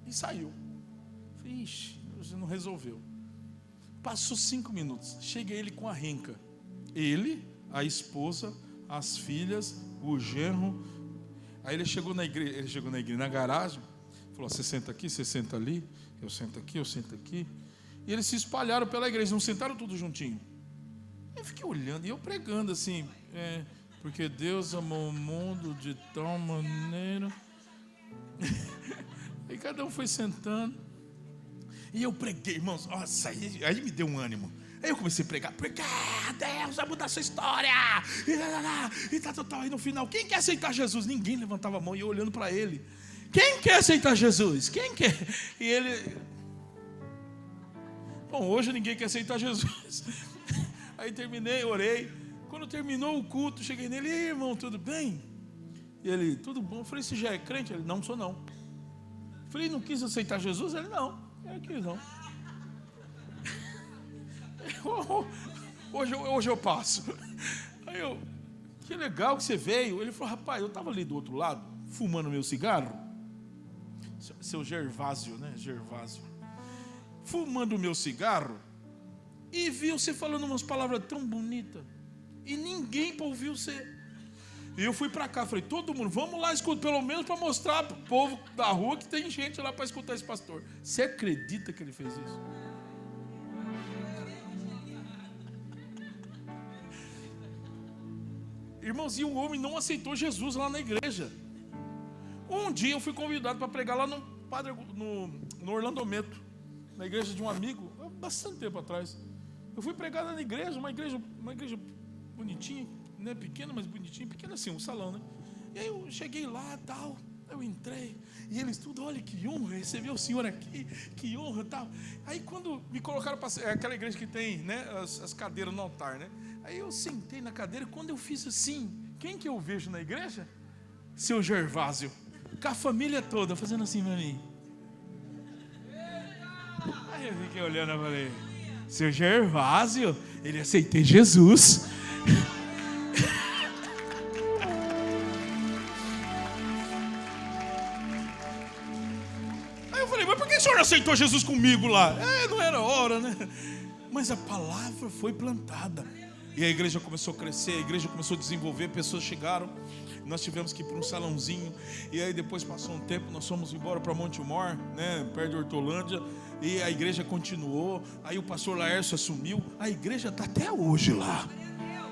[SPEAKER 4] e saiu. Falei, ixi, você não resolveu. Passou 5 minutos, cheguei ele com a renca. Ele, a esposa, as filhas, o genro. Aí ele chegou na igreja, na garagem. Falou, você senta aqui, você senta ali, eu sento aqui, eu sento aqui. E eles se espalharam pela igreja, não sentaram tudo juntinho. Eu fiquei olhando, e eu pregando assim, porque Deus amou o mundo de tal maneira. E cada um foi sentando. E eu preguei, irmãos, nossa, aí me deu um ânimo. Aí eu comecei a pregar, porque Deus vai mudar a sua história. E tal. E no final, quem quer aceitar Jesus? Ninguém levantava a mão, e eu olhando para ele. Quem quer aceitar Jesus? Quem quer? E ele... Bom, hoje ninguém quer aceitar Jesus. Aí terminei, orei. Quando terminou o culto, cheguei nele, e irmão, tudo bem? E ele, tudo bom? Eu falei, você já é crente? Ele, não sou não. Eu falei, não quis aceitar Jesus? Ele, não, eu quis não. Hoje eu passo. Aí eu, que legal que você veio. Ele falou, rapaz, eu estava ali do outro lado, fumando meu cigarro. Seu Gervásio, né? Gervásio. Fumando meu cigarro e vi você falando umas palavras tão bonitas e ninguém para ouvir você. E eu fui para cá, falei, todo mundo, vamos lá escutar, pelo menos para mostrar para o povo da rua que tem gente lá para escutar esse pastor. Você acredita que ele fez isso? Irmãos, e o homem não aceitou Jesus lá na igreja. Um dia eu fui convidado para pregar lá no Orlando Meto, na igreja de um amigo, há bastante tempo atrás. Eu fui pregar lá na igreja, uma igreja bonitinha, né, pequena, mas bonitinha, pequena assim, um salão, né? E aí eu cheguei lá, tal, eu entrei, e eles tudo, olha que honra, receber o senhor aqui, que honra, tal. Aí quando me colocaram para aquela igreja que tem, né, as cadeiras no altar, né? Aí eu sentei na cadeira, quando eu fiz assim, quem que eu vejo na igreja? Seu Gervásio, com a família toda, fazendo assim para mim. Aí eu fiquei olhando e falei, seu Gervásio, ele aceitei Jesus. Aí eu falei, mas por que o senhor aceitou Jesus comigo lá? Não era hora, né? Mas a palavra foi plantada. E a igreja começou a crescer, a igreja começou a desenvolver, pessoas chegaram, nós tivemos que ir para um salãozinho, e aí depois passou um tempo, nós fomos embora para Montemor, né, perto de Hortolândia, e a igreja continuou, aí o pastor Laércio assumiu, a igreja está até hoje lá.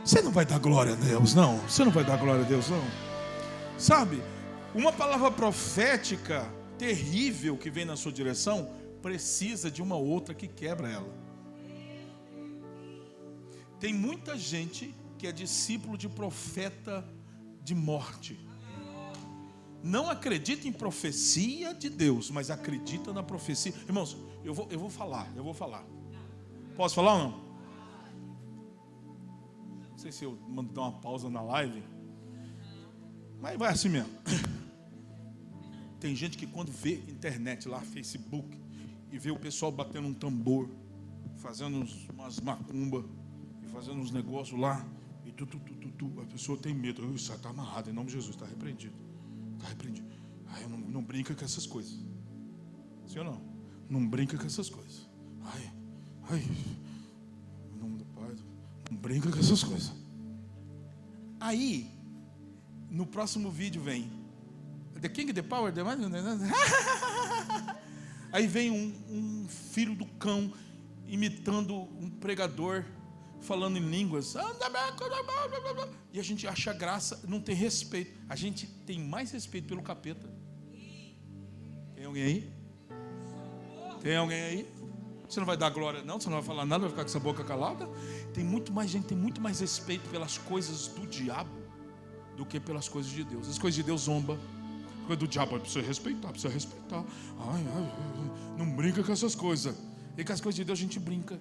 [SPEAKER 4] Você não vai dar glória a Deus, não? Você não vai dar glória a Deus, não? Sabe, uma palavra profética terrível que vem na sua direção precisa de uma outra que quebra ela. Tem muita gente que é discípulo de profeta de morte. Não acredita em profecia de Deus, mas acredita na profecia. Irmãos, eu vou falar. Posso falar ou não? Não sei se eu mando dar uma pausa na live, mas vai assim mesmo. Tem gente que quando vê internet lá, Facebook, e vê o pessoal batendo um tambor, fazendo umas macumba, e fazendo uns negócios lá, e a pessoa tem medo. Isso está amarrado, em nome de Jesus, está repreendido. Está repreendido. Ai, não brinca com essas coisas. Sim ou não? Não brinca com essas coisas. Ai, em nome do Pai, não brinca com essas coisas. Aí, no próximo vídeo vem The King, the Power, the... Aí vem um filho do cão imitando um pregador, falando em línguas. E a gente acha graça, não tem respeito. A gente tem mais respeito pelo capeta. Tem alguém aí? Tem alguém aí? Você não vai dar glória não? Você não vai falar nada, vai ficar com essa boca calada? Tem muito mais gente, tem muito mais respeito pelas coisas do diabo do que pelas coisas de Deus. As coisas de Deus zomba. Do diabo, precisa respeitar. Ai, não brinca com essas coisas. E com as coisas de Deus a gente brinca.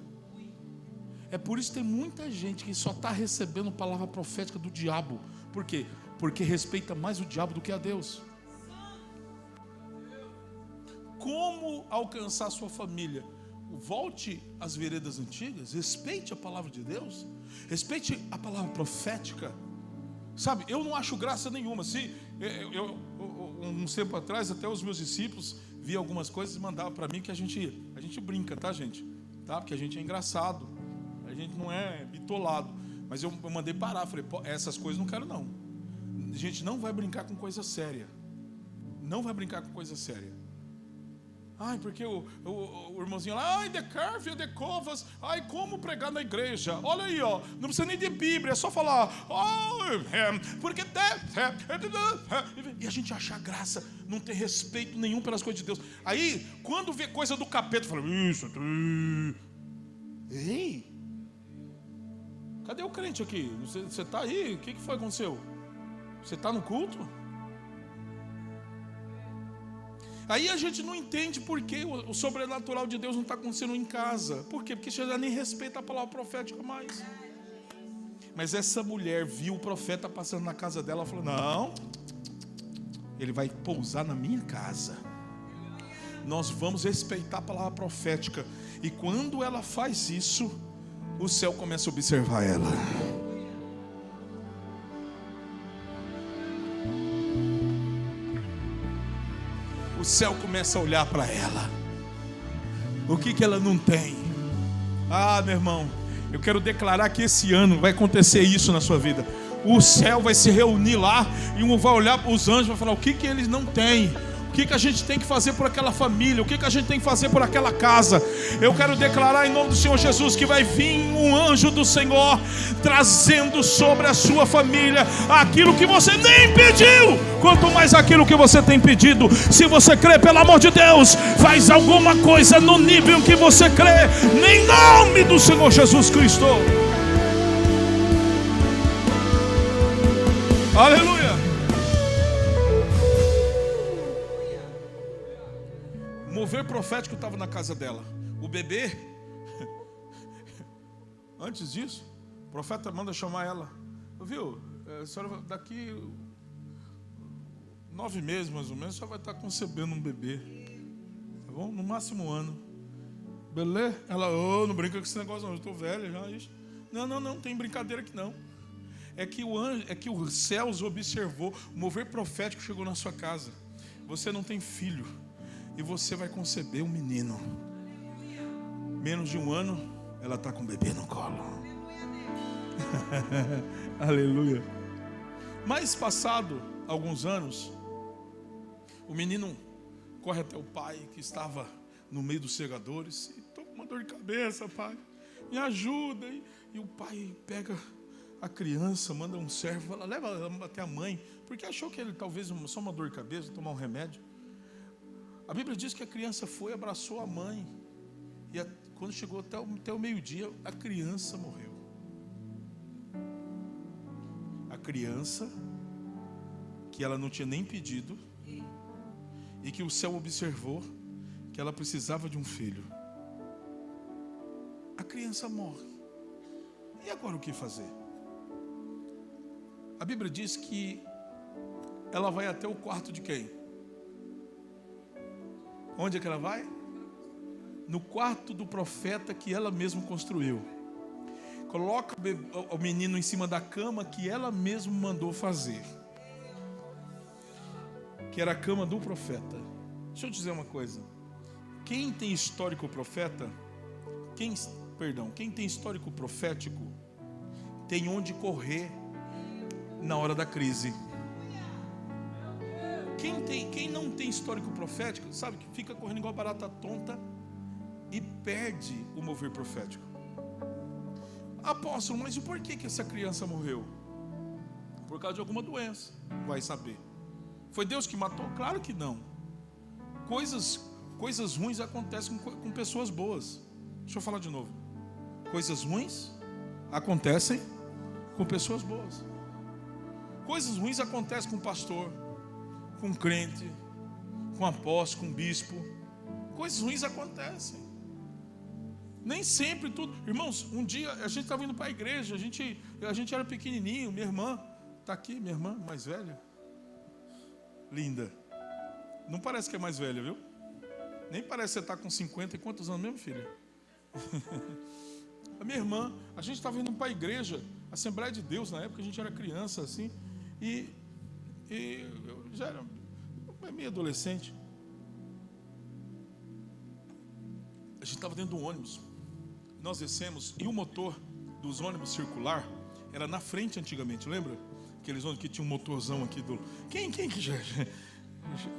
[SPEAKER 4] É por isso que tem muita gente que só está recebendo palavra profética do diabo. Por quê? Porque respeita mais o diabo do que a Deus. Como alcançar a sua família? Volte às veredas antigas. Respeite a palavra de Deus. Respeite a palavra profética. Sabe, eu não acho graça nenhuma. Se um tempo atrás, até os meus discípulos via algumas coisas e mandavam para mim que a gente brinca, tá, gente? Tá? Porque a gente é engraçado, a gente não é bitolado. Mas eu mandei parar, falei, pô, essas coisas não quero não. A gente não vai brincar com coisa séria. Não vai brincar com coisa séria. Ai, porque o irmãozinho lá, ai, de Carve, de Covas, ai, como pregar na igreja? Olha aí, ó, não precisa nem de Bíblia, é só falar, porque e a gente acha graça, não ter respeito nenhum pelas coisas de Deus. Aí, quando vê coisa do capeta, fala, isso, ei, cadê o crente aqui? Você está aí? O que foi que aconteceu? Você está no culto? Aí a gente não entende por que o sobrenatural de Deus não está acontecendo em casa. Por quê? Porque você já nem respeita a palavra profética mais. Mas essa mulher viu o profeta passando na casa dela e falou, não, ele vai pousar na minha casa. Nós vamos respeitar a palavra profética. E quando ela faz isso, o céu começa a observar ela. O céu começa a olhar para ela. O que ela não tem? Ah, meu irmão, eu quero declarar que esse ano vai acontecer isso na sua vida. O céu vai se reunir lá e um vai olhar para os anjos e vai falar, o que eles não têm? O que a gente tem que fazer por aquela família? O que a gente tem que fazer por aquela casa? Eu quero declarar em nome do Senhor Jesus que vai vir um anjo do Senhor trazendo sobre a sua família aquilo que você nem pediu, quanto mais aquilo que você tem pedido. Se você crê, pelo amor de Deus, faz alguma coisa no nível que você crê, em nome do Senhor Jesus Cristo. Aleluia. O mover profético estava na casa dela. O bebê, antes disso, o profeta manda chamar ela. Viu, a senhora daqui 9 meses mais ou menos, a senhora vai estar concebendo um bebê. Tá bom? No máximo um ano. Beleza? Ela, não brinca com esse negócio não, eu estou velha já. Isso. Não tem brincadeira aqui não. É que os céus observou, o mover profético chegou na sua casa. Você não tem filho. E você vai conceber um menino. Menos de um ano, ela está com o bebê no colo. Aleluia. Mas passado alguns anos, o menino corre até o pai que estava no meio dos segadores. E estou com uma dor de cabeça, pai. Me ajuda. E o pai pega a criança, manda um servo, fala, leva até a mãe, porque achou que ele talvez só uma dor de cabeça, tomar um remédio. A Bíblia diz que a criança foi, abraçou a mãe, e quando chegou até o meio-dia, a criança morreu. A criança, que ela não tinha nem pedido, e que o céu observou que ela precisava de um filho. A criança morre. E agora o que fazer? A Bíblia diz que ela vai até o quarto de quem? Onde é que ela vai? No quarto do profeta que ela mesma construiu. Coloca o menino em cima da cama que ela mesma mandou fazer, que era a cama do profeta. Deixa eu dizer uma coisa. Quem tem histórico profeta, quem tem histórico profético, tem onde correr na hora da crise. Quem não tem histórico profético, sabe que fica correndo igual barata tonta e perde o mover profético. Apóstolo, mas e por que essa criança morreu? Por causa de alguma doença, vai saber. Foi Deus que matou? Claro que não. Coisas ruins acontecem com pessoas boas. Deixa eu falar de novo. Coisas ruins acontecem com pessoas boas. Coisas ruins acontecem com pastor, com crente, com apóstolo, com bispo. Coisas ruins acontecem. Nem sempre tudo. Irmãos, um dia a gente estava indo para a igreja, a gente era pequenininho, minha irmã está aqui, minha irmã mais velha. Linda. Não parece que é mais velha, viu? Nem parece que você está com 50 e quantos anos mesmo, filha? A minha irmã, a gente estava indo para a igreja, Assembleia de Deus, na época a gente era criança assim, e eu já era meio adolescente. A gente estava dentro do ônibus, nós descemos, e o motor dos ônibus circular era na frente antigamente, lembra? Aqueles ônibus que tinha um motorzão aqui do... Quem que já...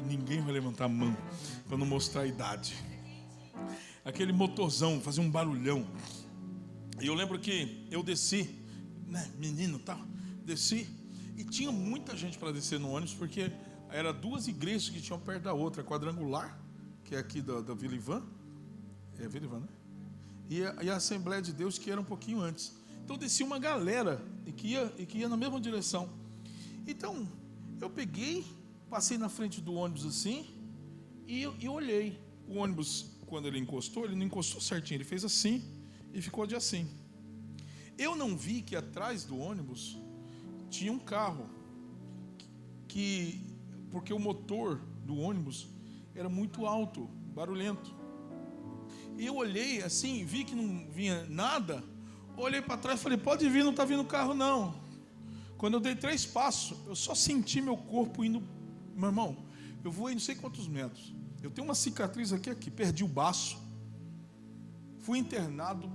[SPEAKER 4] Ninguém vai levantar a mão para não mostrar a idade. Aquele motorzão fazia um barulhão. E eu lembro que eu desci, né, menino, tal, desci, e tinha muita gente para descer no ônibus, porque era duas igrejas que tinham perto da outra, Quadrangular, que é aqui da Vila Ivan, é Vila Ivan, né? E a Assembleia de Deus, que era um pouquinho antes. Então descia uma galera e que ia na mesma direção. Então eu peguei, passei na frente do ônibus assim e olhei. O ônibus, quando ele não encostou certinho, ele fez assim e ficou de assim. Eu não vi que atrás do ônibus tinha um carro, porque o motor do ônibus era muito alto, barulhento. E eu olhei assim, vi que não vinha nada, olhei para trás e falei, pode vir, não está vindo carro não. Quando eu dei 3 passos, eu só senti meu corpo indo. Meu irmão, eu voei não sei quantos metros. Eu tenho uma cicatriz aqui, perdi o baço. Fui internado.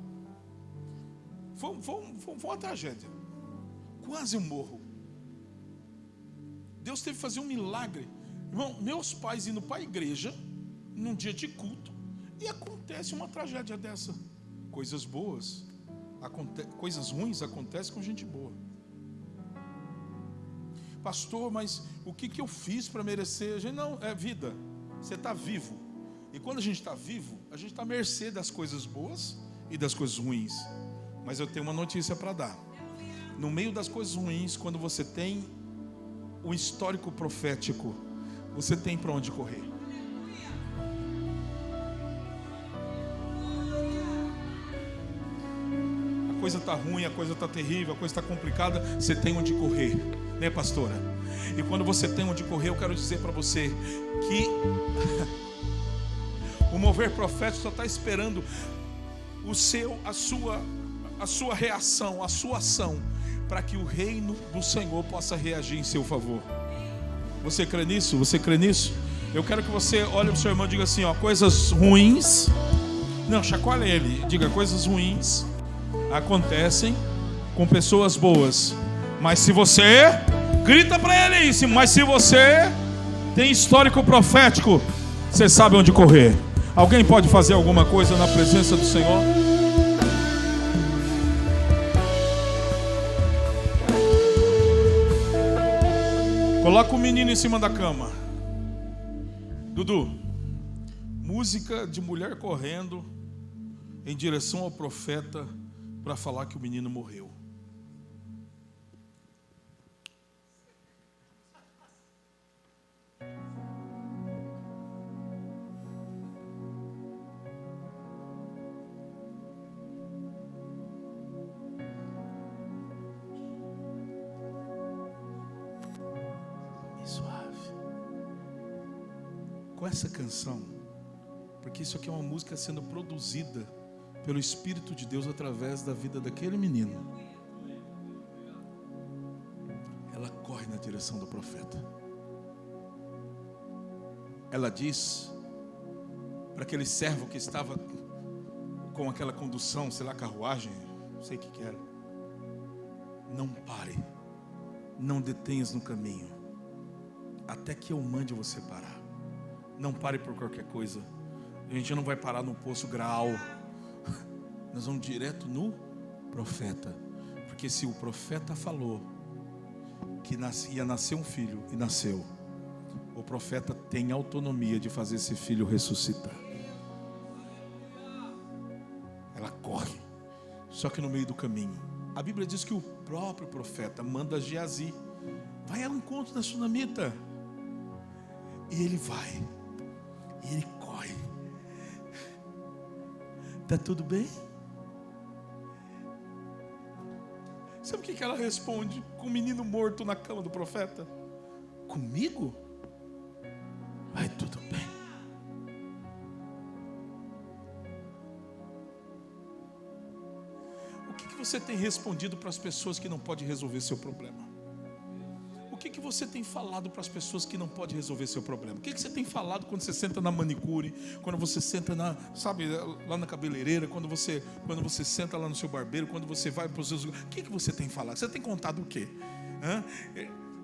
[SPEAKER 4] Foi uma tragédia. Quase eu morro. Deus teve que fazer um milagre. Irmão, meus pais indo para a igreja, num dia de culto, e acontece uma tragédia dessa. Coisas boas, coisas ruins acontecem com gente boa. Pastor, mas o que eu fiz para merecer? A gente não, é vida. Você está vivo. E quando a gente está vivo, a gente está à mercê das coisas boas e das coisas ruins. Mas eu tenho uma notícia para dar. No meio das coisas ruins, quando você tem o histórico profético, você tem para onde correr. A coisa está ruim, a coisa está terrível, a coisa está complicada, você tem onde correr, né, pastora? E quando você tem onde correr, eu quero dizer para você que o mover profético só está esperando a sua reação, a sua ação, para que o reino do Senhor possa reagir em seu favor. Você crê nisso? Você crê nisso? Eu quero que você olhe para o seu irmão e diga assim, ó, coisas ruins, não, chacoalhe ele, diga, coisas ruins acontecem com pessoas boas, mas se você, grita para ele isso, mas se você tem histórico profético, você sabe onde correr. Alguém pode fazer alguma coisa na presença do Senhor? Coloca o menino em cima da cama. Dudu, música de mulher correndo em direção ao profeta para falar que o menino morreu. Com essa canção, porque isso aqui é uma música sendo produzida pelo Espírito de Deus através da vida daquele menino. Ela corre na direção do profeta. Ela diz para aquele servo que estava com aquela condução, sei lá, carruagem, não sei o que era: não pare, não detenhas no caminho, até que eu mande você parar. Não pare por qualquer coisa. A gente não vai parar no poço Graal. Nós vamos direto no profeta. Porque se o profeta falou que ia nascer um filho, e nasceu, o profeta tem autonomia de fazer esse filho ressuscitar. Ela corre. Só que no meio do caminho, a Bíblia diz que o próprio profeta manda Geazi: vai ao encontro da sunamita. E ele vai. E ele corre. Tá tudo bem? Sabe o que ela responde com o menino morto na cama do profeta? Comigo? Vai tudo bem. O que você tem respondido para as pessoas que não podem resolver seu problema? O que você tem falado para as pessoas que não podem resolver seu problema? O que você tem falado quando você senta na manicure, quando você senta lá na cabeleireira, quando você senta lá no seu barbeiro, quando você vai para os seus... O que você tem falado? Você tem contado o quê?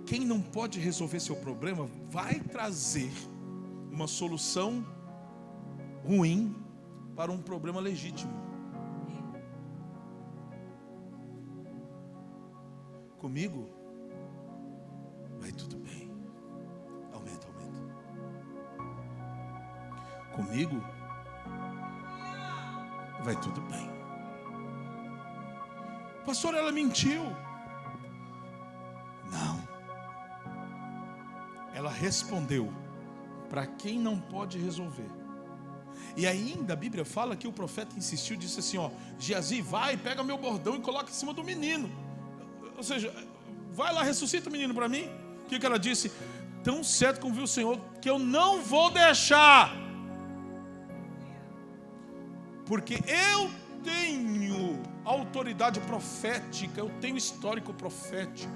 [SPEAKER 4] Quem não pode resolver seu problema vai trazer uma solução ruim para um problema legítimo. Comigo vai tudo bem. Aumenta. Comigo vai tudo bem. Pastor, ela mentiu. Não. Ela respondeu para quem não pode resolver. E ainda a Bíblia fala que o profeta insistiu, disse assim: ó, Geazi, vai, pega meu bordão e coloca em cima do menino. Ou seja, vai lá, ressuscita o menino para mim. O que ela disse? Tão certo como viu o Senhor, que eu não vou deixar, porque eu tenho autoridade profética, eu tenho histórico profético.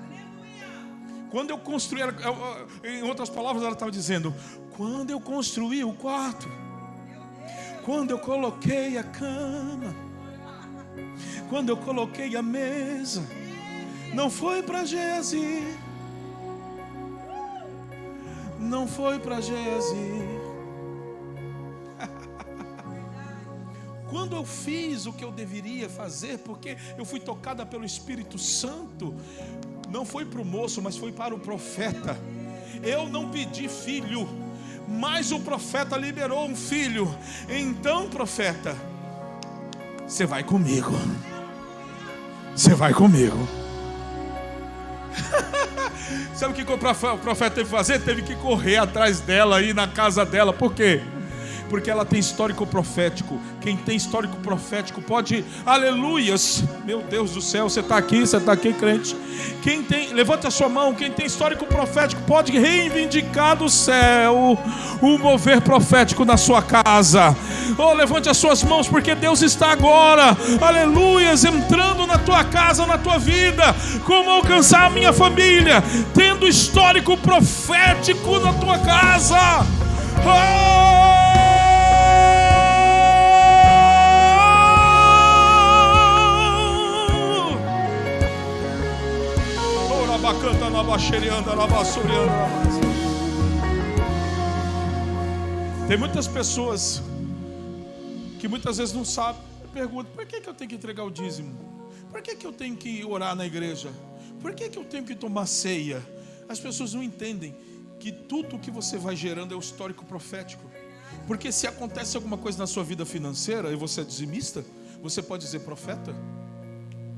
[SPEAKER 4] Quando eu construí, em outras palavras, ela estava dizendo: quando eu construí o quarto, quando eu coloquei a cama, quando eu coloquei a mesa, não foi para Geazi, não foi para Geazi. Quando eu fiz o que eu deveria fazer, porque eu fui tocada pelo Espírito Santo, não foi para o moço, mas foi para o profeta. Eu não pedi filho, mas o profeta liberou um filho. Então, profeta, você vai comigo. Você vai comigo. Sabe o que o profeta teve que fazer? Teve que correr atrás dela, ir na casa dela. Por quê? Porque ela tem histórico profético. Quem tem histórico profético pode, aleluias, meu Deus do céu, você está aqui, crente. Quem tem, levante a sua mão. Quem tem histórico profético pode reivindicar do céu o mover profético na sua casa. Oh, levante as suas mãos, porque Deus está agora, aleluias, entrando na tua casa, na tua vida. Como alcançar a minha família? Tendo histórico profético na tua casa. Oh! Tem muitas pessoas que muitas vezes não sabem. Perguntam: por que eu tenho que entregar o dízimo? Por que eu tenho que orar na igreja? Por que eu tenho que tomar ceia? As pessoas não entendem que tudo que você vai gerando é o histórico profético. Porque se acontece alguma coisa na sua vida financeira e você é dizimista, você pode dizer: profeta,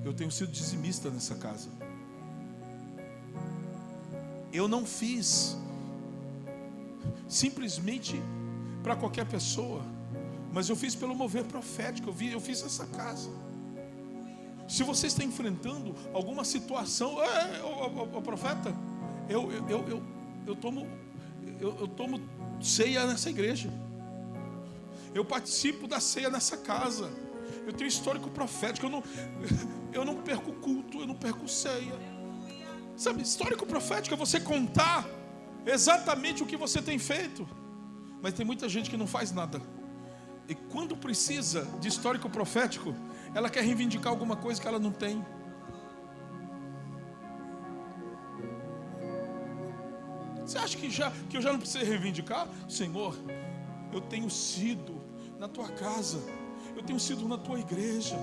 [SPEAKER 4] eu tenho sido dizimista nessa casa. Eu não fiz simplesmente para qualquer pessoa, mas eu fiz pelo mover profético. Eu fiz essa casa. Se você está enfrentando alguma situação, profeta, eu tomo ceia nessa igreja, eu participo da ceia nessa casa, eu tenho histórico profético, eu não perco culto, eu não perco ceia. Sabe, histórico profético é você contar exatamente o que você tem feito. Mas tem muita gente que não faz nada, e quando precisa de histórico profético, ela quer reivindicar alguma coisa que ela não tem. Você acha que eu já não preciso reivindicar? Senhor, eu tenho sido na tua casa, eu tenho sido na tua igreja.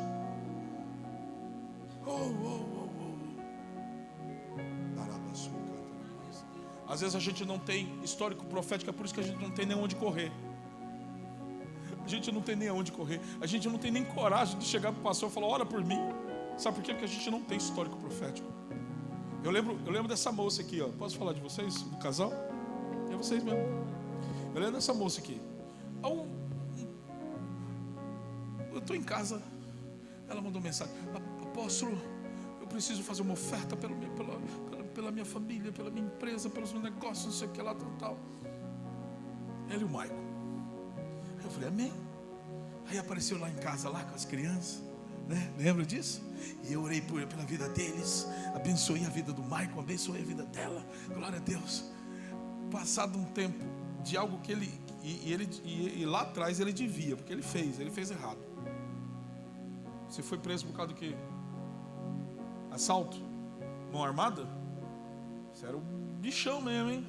[SPEAKER 4] Às vezes a gente não tem histórico profético, é por isso que a gente não tem nem onde correr. A gente não tem nem aonde correr. A gente não tem nem coragem de chegar para o pastor e falar: ora por mim. Sabe por quê? Porque a gente não tem histórico profético. Eu lembro dessa moça aqui, ó. Posso falar de vocês? Do casal? É vocês mesmo. Eu lembro dessa moça aqui. Eu estou em casa. Ela mandou mensagem: apóstolo, eu preciso fazer uma oferta pela minha família, pela minha empresa, pelos meus negócios, não sei o que lá, tal. Ela e o Maicon. Eu falei: amém. Aí apareceu lá em casa, lá com as crianças, né? Lembra disso? E eu orei pela vida deles, abençoei a vida do Maicon, abençoei a vida dela, glória a Deus. Passado um tempo de algo que ele lá atrás ele devia, porque ele fez errado. Você foi preso por causa do quê? Assalto? Mão armada? Você era um bichão mesmo, hein?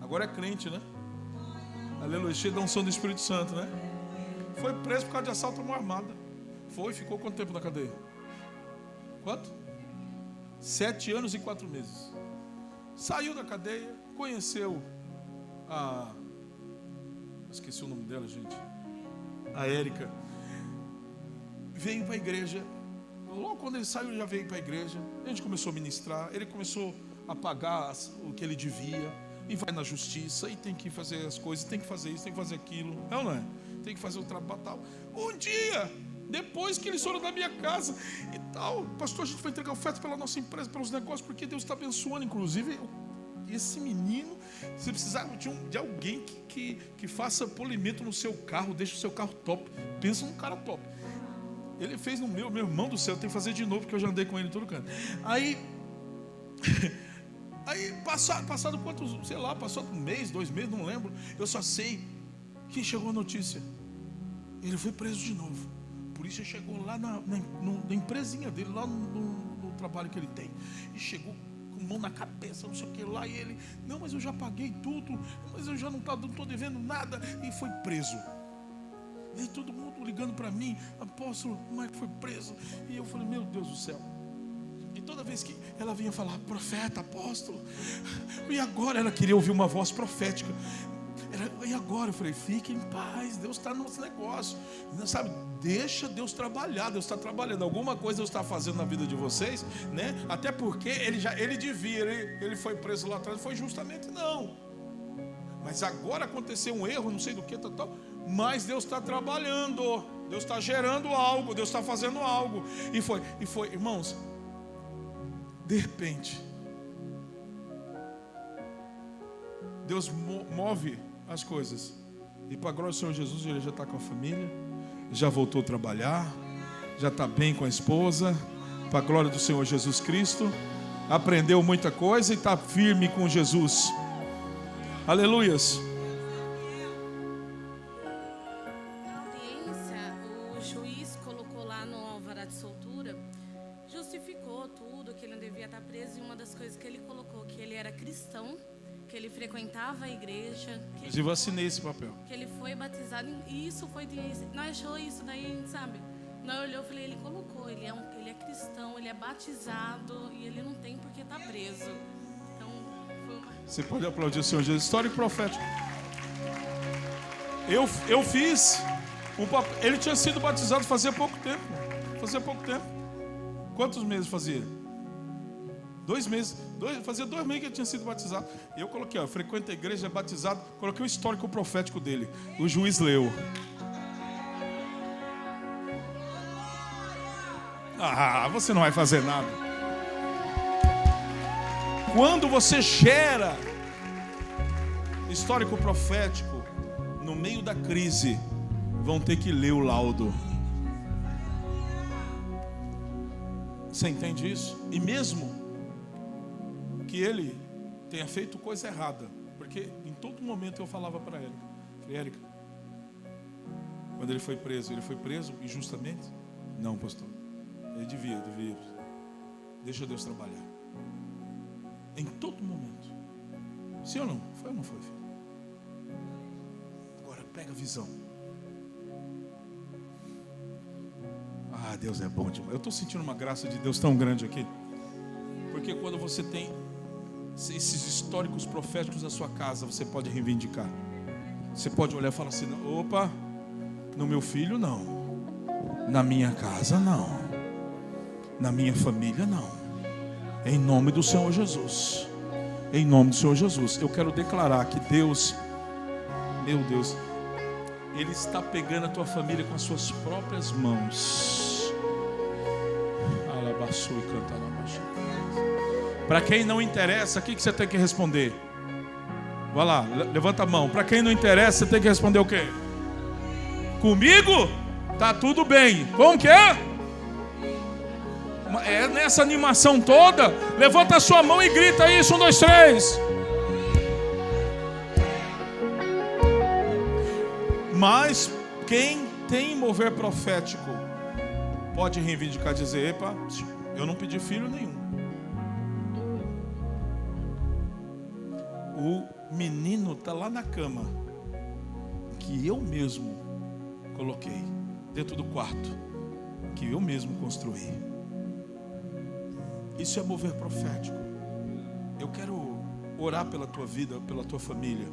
[SPEAKER 4] Agora é crente, né? Aleluia, cheio da unção do Espírito Santo, né? Foi preso por causa de assalto à mão armada. Ficou quanto tempo na cadeia? Quanto? 7 anos e 4 meses. Saiu da cadeia, conheceu esqueci o nome dela, gente. A Érica. Veio para a igreja. Logo quando ele saiu, ele já veio para a igreja. A gente começou a ministrar. Ele começou a pagar o que ele devia. E vai na justiça, e tem que fazer as coisas, tem que fazer isso, tem que fazer aquilo. É ou não é? Tem que fazer o trabalho tal. Um dia, depois que eles foram da minha casa e tal, pastor, a gente vai entregar oferta pela nossa empresa, pelos negócios, porque Deus está abençoando. Inclusive, esse menino, se precisar de alguém que faça polimento no seu carro, deixa o seu carro top. Pensa num cara top. Ele fez no meu irmão do céu, tem que fazer de novo, porque eu já andei com ele em todo canto. Aí passado quantos, sei lá, passou 1 mês, 2 meses, não lembro. Eu só sei que chegou a notícia: ele foi preso de novo. A polícia chegou lá na empresinha dele, lá no trabalho que ele tem, e chegou com mão na cabeça, não sei o que lá. E ele: não, mas eu já paguei tudo, mas eu já não estou devendo nada. E foi preso. E todo mundo ligando para mim: apóstolo, como é que foi preso? E eu falei: meu Deus do céu. E toda vez que ela vinha falar: profeta, apóstolo, e agora? Ela queria ouvir uma voz profética. E agora? Eu falei: fique em paz, Deus está no nosso negócio, sabe? Deixa Deus trabalhar. Deus está trabalhando, alguma coisa Deus está fazendo na vida de vocês, né? Até porque ele foi preso lá atrás, foi justamente não. Mas agora aconteceu um erro, não sei do que, tal. Mas Deus está trabalhando, Deus está gerando algo, Deus está fazendo algo. E foi, irmãos. De repente, Deus move as coisas. E para a glória do Senhor Jesus, ele já está com a família, já voltou a trabalhar, já está bem com a esposa. Para a glória do Senhor Jesus Cristo, aprendeu muita coisa e está firme com Jesus. Aleluias.
[SPEAKER 5] Na audiência, o juiz colocou lá no alvará de soltura, justificou tudo, que ele não devia estar preso. E uma das coisas que ele colocou, que ele era cristão, que ele frequentava a igreja, que
[SPEAKER 4] eu assinei esse papel.
[SPEAKER 5] Que ele foi batizado. E isso foi nós achou isso daí, sabe? Não, eu olhei, eu falei, ele colocou, ele é cristão, ele é batizado e ele não tem por que estar preso. Então, foi uma...
[SPEAKER 4] Você pode aplaudir o Senhor Jesus. Histórico profético. Eu fiz um papel. Ele tinha sido batizado fazia pouco tempo. Quantos meses fazia? 2 meses. Fazia 2 meses que ele tinha sido batizado. Eu coloquei, frequenta a igreja, é batizado. Coloquei o histórico profético dele. O juiz leu. Você não vai fazer nada. Quando você gera histórico profético, no meio da crise, vão ter que ler o laudo. Você entende isso? E mesmo que ele tenha feito coisa errada, porque em todo momento eu falava para ele, falei, Érica, quando ele foi preso injustamente? Não, pastor. Ele devia. Deixa Deus trabalhar. Em todo momento. Sim ou não? Foi ou não foi, filho? Agora pega a visão. Deus é bom demais. Eu estou sentindo uma graça de Deus tão grande aqui. Porque quando você tem esses históricos proféticos na sua casa, você pode reivindicar. Você pode olhar e falar assim, opa, no meu filho não, na minha casa não, na minha família não. Em nome do Senhor Jesus. Em nome do Senhor Jesus. Eu quero declarar que Deus, meu Deus, Ele está pegando a tua família com as suas próprias mãos. Para quem não interessa, o que você tem que responder? Vai lá, levanta a mão. Para quem não interessa, você tem que responder o quê? Comigo? Tá tudo bem. Como que é? É nessa animação toda. Levanta a sua mão e grita isso. 1, 2, 3. Mas quem tem mover profético pode reivindicar, dizer, epa, eu não pedi filho nenhum. O menino está lá na cama, que eu mesmo coloquei, dentro do quarto, que eu mesmo construí. Isso é mover profético. Eu quero orar pela tua vida, pela tua família.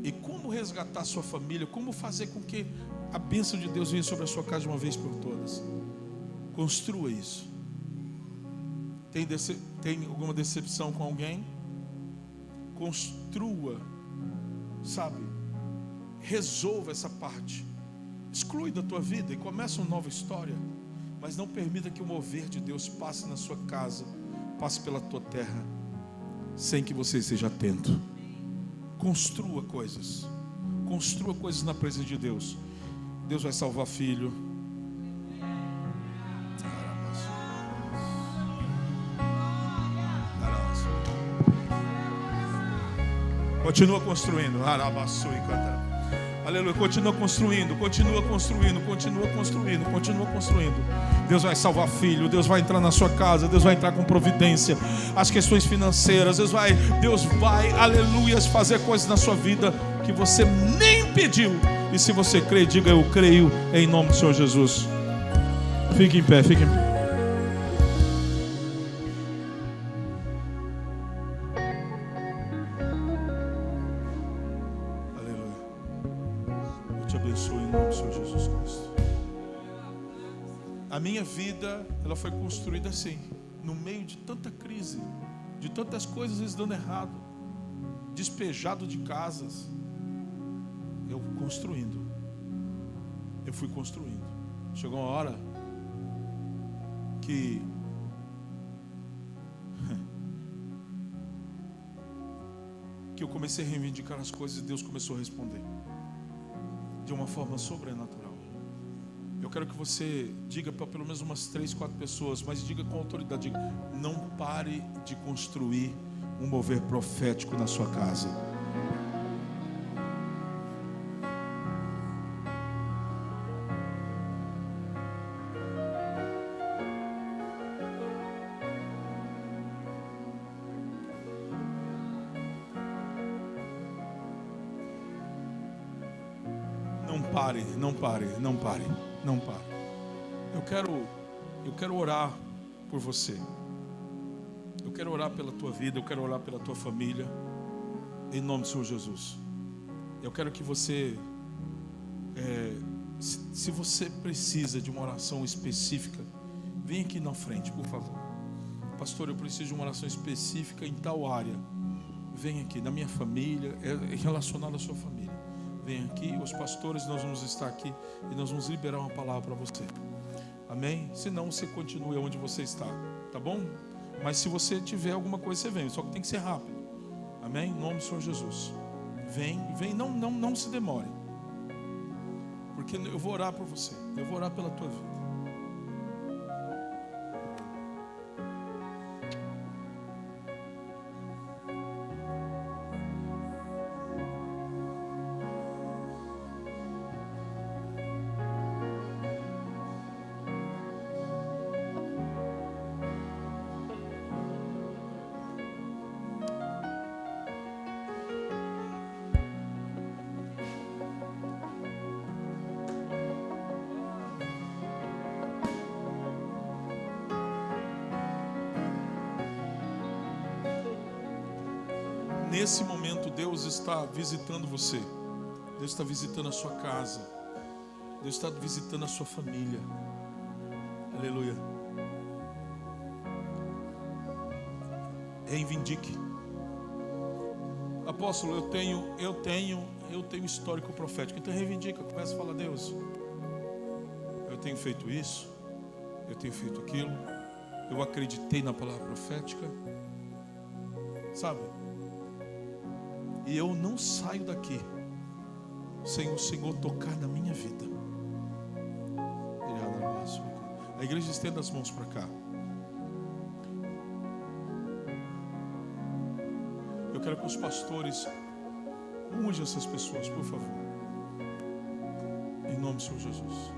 [SPEAKER 4] E como resgatar a sua família, como fazer com que a bênção de Deus venha sobre a sua casa de uma vez por todas. Construa isso. Tem alguma decepção com alguém? Construa, sabe? Resolva essa parte. Exclui da tua vida e começa uma nova história. Mas não permita que o mover de Deus passe na sua casa, passe pela tua terra, sem que você esteja atento. Construa coisas. Construa coisas na presença de Deus. Deus vai salvar filho. Continua construindo. Aleluia. Continua construindo. Deus vai salvar filho. Deus vai entrar na sua casa. Deus vai entrar com providência. As questões financeiras. Deus vai, aleluia, fazer coisas na sua vida que você nem pediu. E se você crê, diga eu creio em nome do Senhor Jesus. Fique em pé. A minha vida, ela foi construída assim, no meio de tanta crise, de tantas coisas às vezes dando errado, despejado de casas. Eu fui construindo. Chegou uma hora que eu comecei a reivindicar as coisas e Deus começou a responder de uma forma sobrenatural. Eu quero que você diga para pelo menos umas 3, 4 pessoas, mas diga com autoridade, diga, não pare de construir um mover profético na sua casa. Não pare. Eu quero orar por você. Eu quero orar pela tua vida, eu quero orar pela tua família, em nome do Senhor Jesus. Eu quero que você, se você precisa de uma oração específica, vem aqui na frente, por favor. Pastor, eu preciso de uma oração específica em tal área. Vem aqui, na minha família, relacionado à sua família. Vem aqui, os pastores, nós vamos estar aqui e nós vamos liberar uma palavra para você. Amém? Se não, você continue onde você está, tá bom? Mas se você tiver alguma coisa, você vem, só que tem que ser rápido. Amém? Em nome do Senhor Jesus. Vem, não se demore. Porque eu vou orar por você, eu vou orar pela tua vida. Nesse momento Deus está visitando você. Deus está visitando a sua casa. Deus está visitando a sua família. Aleluia. Reivindique. Apóstolo, eu tenho histórico profético. Então reivindica, começa a falar: Deus, eu tenho feito isso, eu tenho feito aquilo, eu acreditei na palavra profética, sabe? E eu não saio daqui sem o Senhor tocar na minha vida. A igreja estenda as mãos para cá. Eu quero que os pastores unjam essas pessoas, por favor. Em nome do Senhor Jesus.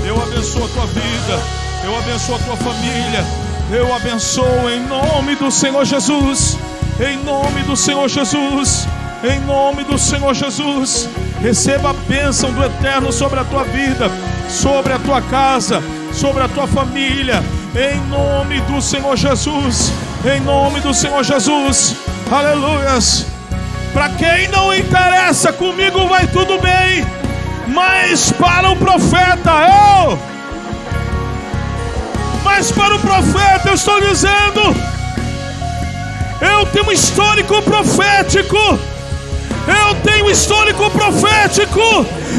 [SPEAKER 4] Eu abençoo a tua vida, eu abençoo a tua família, eu abençoo em nome do Senhor Jesus, em nome do Senhor Jesus, em nome do Senhor Jesus. Receba a bênção do Eterno sobre a tua vida, sobre a tua casa, sobre a tua família, em nome do Senhor Jesus, em nome do Senhor Jesus. Aleluias. Para quem não interessa, comigo vai tudo bem. Mas para o profeta, eu estou dizendo, eu tenho um histórico profético,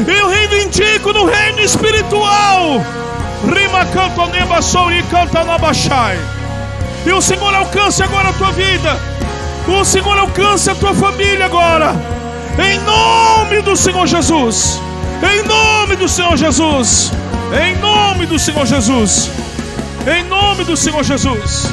[SPEAKER 4] eu reivindico no reino espiritual. Rima canta neba sou e canta na baixai. E o Senhor alcance agora a tua vida, o Senhor alcance a tua família agora, em nome do Senhor Jesus. Em nome do Senhor Jesus, em nome do Senhor Jesus, em nome do Senhor Jesus.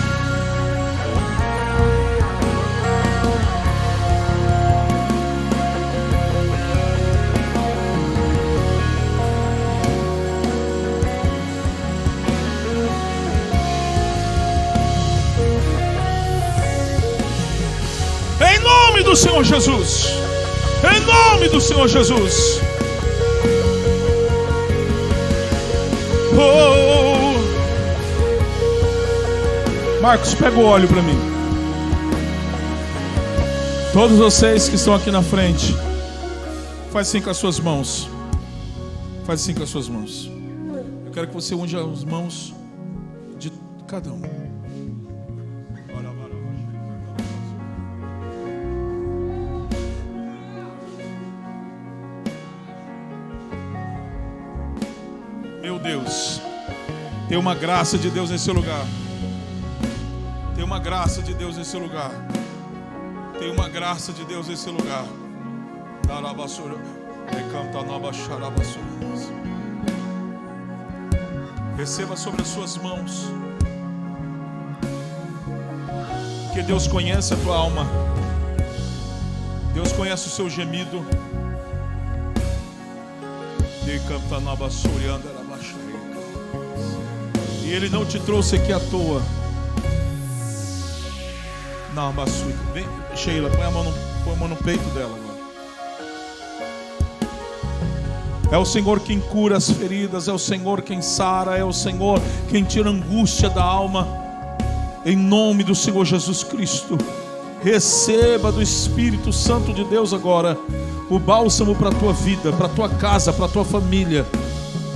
[SPEAKER 4] Em nome do Senhor Jesus, em nome do Senhor Jesus. Marcos, pega o óleo para mim. Todos vocês que estão aqui na frente, faz assim com as suas mãos. Faz assim com as suas mãos. Eu quero que você unja as mãos de cada um. Meu Deus, tem uma graça de Deus nesse lugar. Tem uma graça de Deus nesse lugar. Tem uma graça de Deus nesse lugar. Receba sobre as suas mãos. Porque Deus conhece a tua alma. Deus conhece o seu gemido. E Ele não te trouxe aqui à toa. Não, vem, Sheila, põe a mão no peito dela agora. É o Senhor quem cura as feridas, é o Senhor quem sara, é o Senhor quem tira a angústia da alma. Em nome do Senhor Jesus Cristo, receba do Espírito Santo de Deus agora o bálsamo para a tua vida, para a tua casa, para a tua família.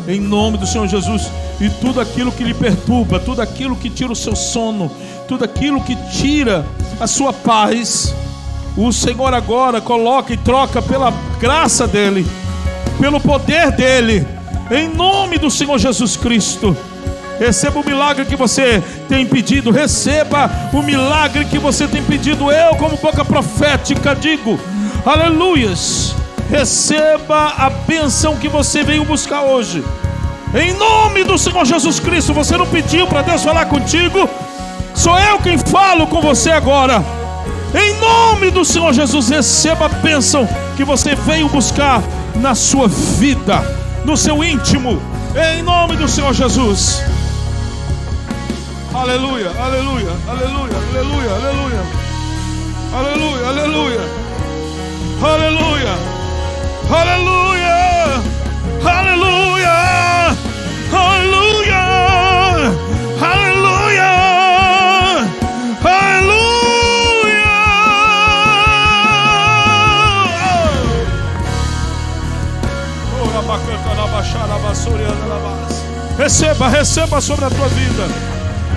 [SPEAKER 4] Em nome do Senhor Jesus. E tudo aquilo que lhe perturba, tudo aquilo que tira o seu sono, tudo aquilo que tira a sua paz, o Senhor agora coloca e troca pela graça dEle, pelo poder dEle, em nome do Senhor Jesus Cristo. Receba o milagre que você tem pedido. Receba o milagre que você tem pedido. Eu, como boca profética, digo: aleluias. Receba a bênção que você veio buscar hoje, em nome do Senhor Jesus Cristo. Você não pediu para Deus falar contigo, sou eu quem falo com você agora. Em nome do Senhor Jesus, receba a bênção que você veio buscar na sua vida, no seu íntimo, em nome do Senhor Jesus. Aleluia, aleluia, aleluia, aleluia, aleluia, aleluia, aleluia, aleluia, aleluia, aleluia, aleluia, aleluia, aleluia. Receba, receba sobre a tua vida,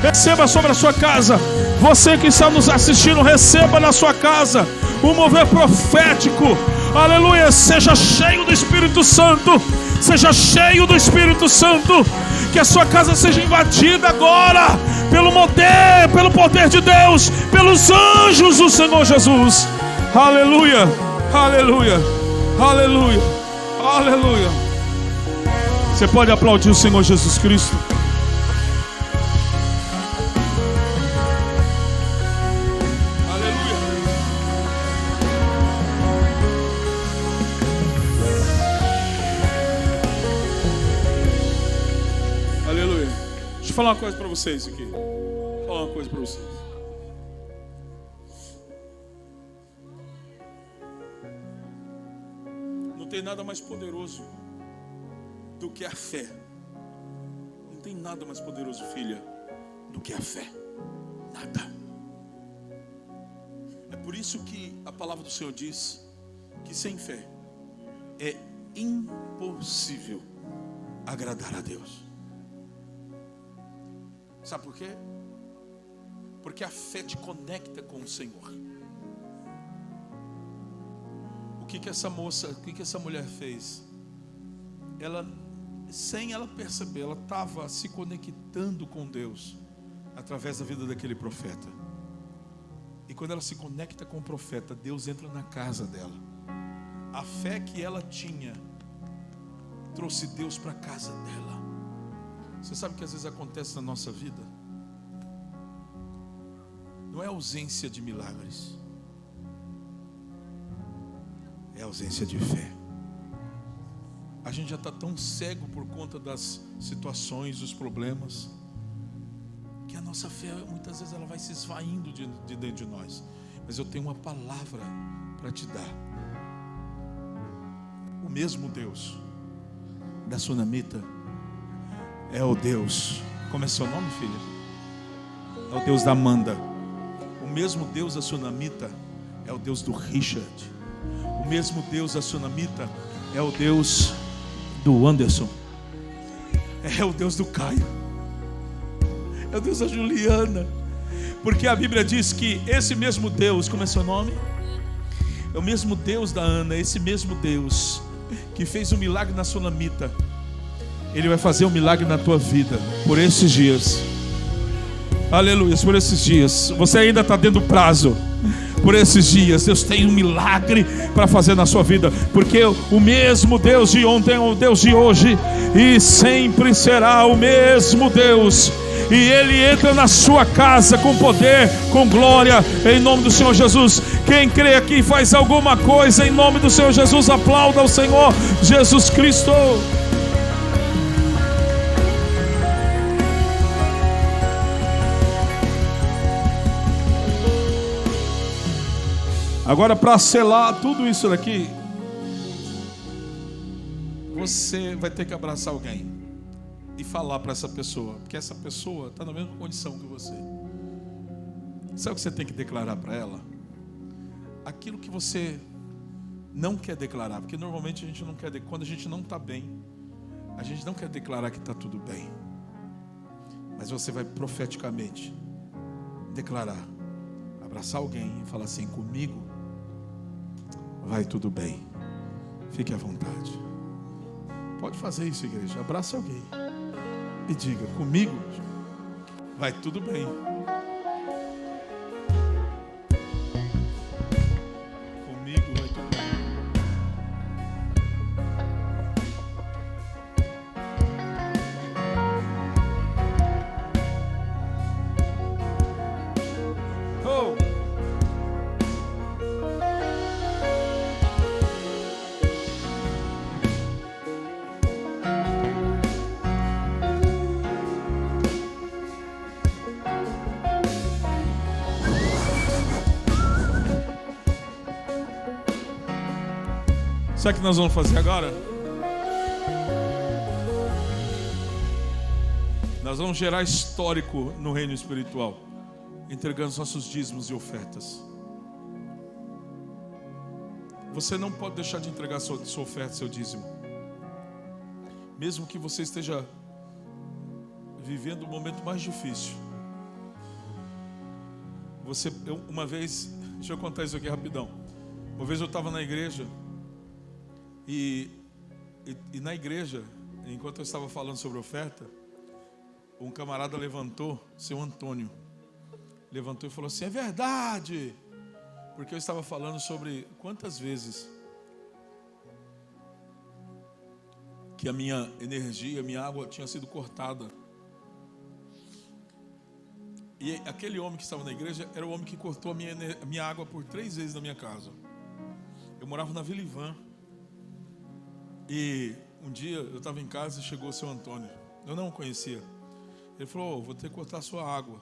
[SPEAKER 4] receba sobre a sua casa. Você que está nos assistindo, receba na sua casa um mover profético. Aleluia, seja cheio do Espírito Santo. Seja cheio do Espírito Santo. Que a sua casa seja invadida agora pelo poder de Deus, pelos anjos do Senhor Jesus. Aleluia, aleluia, aleluia, aleluia. Você pode aplaudir o Senhor Jesus Cristo? Deixa eu falar uma coisa para vocês aqui. Vou falar uma coisa para vocês. Não tem nada mais poderoso do que a fé. Não tem nada mais poderoso, filha, do que a fé. Nada. É por isso que a palavra do Senhor diz que sem fé é impossível agradar a Deus. Sabe por quê? Porque a fé te conecta com o Senhor. O que essa moça, o que essa mulher fez? Ela, sem ela perceber, ela estava se conectando com Deus através da vida daquele profeta. E quando ela se conecta com o profeta, Deus entra na casa dela. A fé que ela tinha trouxe Deus para a casa dela. Você sabe o que às vezes acontece na nossa vida? Não é ausência de milagres, é ausência de fé. A gente já está tão cego por conta das situações, dos problemas, que a nossa fé muitas vezes ela vai se esvaindo de dentro de nós. Mas eu tenho uma palavra para te dar. O mesmo Deus da sunamita é o Deus. Como é seu nome, filha? é o Deus da Amanda. O mesmo Deus da Sunamita é o Deus do Richard. O mesmo Deus da Sunamita é o Deus do Anderson. É o Deus do Caio. É o Deus da Juliana. Porque a Bíblia diz que esse mesmo Deus, como é seu nome? É o mesmo Deus da Ana, esse mesmo Deus que fez um milagre na Sunamita, Ele vai fazer um milagre na tua vida por esses dias. Aleluia, por esses dias. Você ainda está dentro do prazo. Por esses dias, Deus tem um milagre para fazer na sua vida, porque o mesmo Deus de ontem é o Deus de hoje e sempre será o mesmo Deus. E Ele entra na sua casa com poder, com glória, em nome do Senhor Jesus. Quem crê aqui faz alguma coisa em nome do Senhor Jesus, aplauda ao Senhor Jesus Cristo. Agora, para selar tudo isso daqui, você vai ter que abraçar alguém e falar para essa pessoa, porque essa pessoa está na mesma condição que você. Sabe o que você tem que declarar para ela? Aquilo que você não quer declarar, porque normalmente a gente não quer, quando a gente não está bem, a gente não quer declarar que está tudo bem, mas você vai profeticamente declarar, abraçar alguém e falar assim: comigo vai tudo bem, fique à vontade. Pode fazer isso, igreja. Abraça alguém e diga: comigo vai tudo bem. Comigo vai tudo bem. Oh! Sabe o que nós vamos fazer agora? Nós vamos gerar histórico no reino espiritual, entregando os nossos dízimos e ofertas. Você não pode deixar de entregar sua oferta, seu dízimo, mesmo que você esteja vivendo o momento mais difícil. Uma vez, deixa eu contar isso aqui rapidão. Uma vez eu estava na igreja e na igreja, enquanto eu estava falando sobre oferta, um camarada levantou, seu Antônio, levantou e falou assim: é verdade, porque eu estava falando sobre quantas vezes que a minha energia, a minha água tinha sido cortada. E aquele homem que estava na igreja era o homem que cortou a minha água por 3 vezes na minha casa. Eu morava na Vila Ivan. E um dia eu estava em casa e chegou o seu Antônio. Eu não o conhecia. Ele falou: vou ter que cortar a sua água.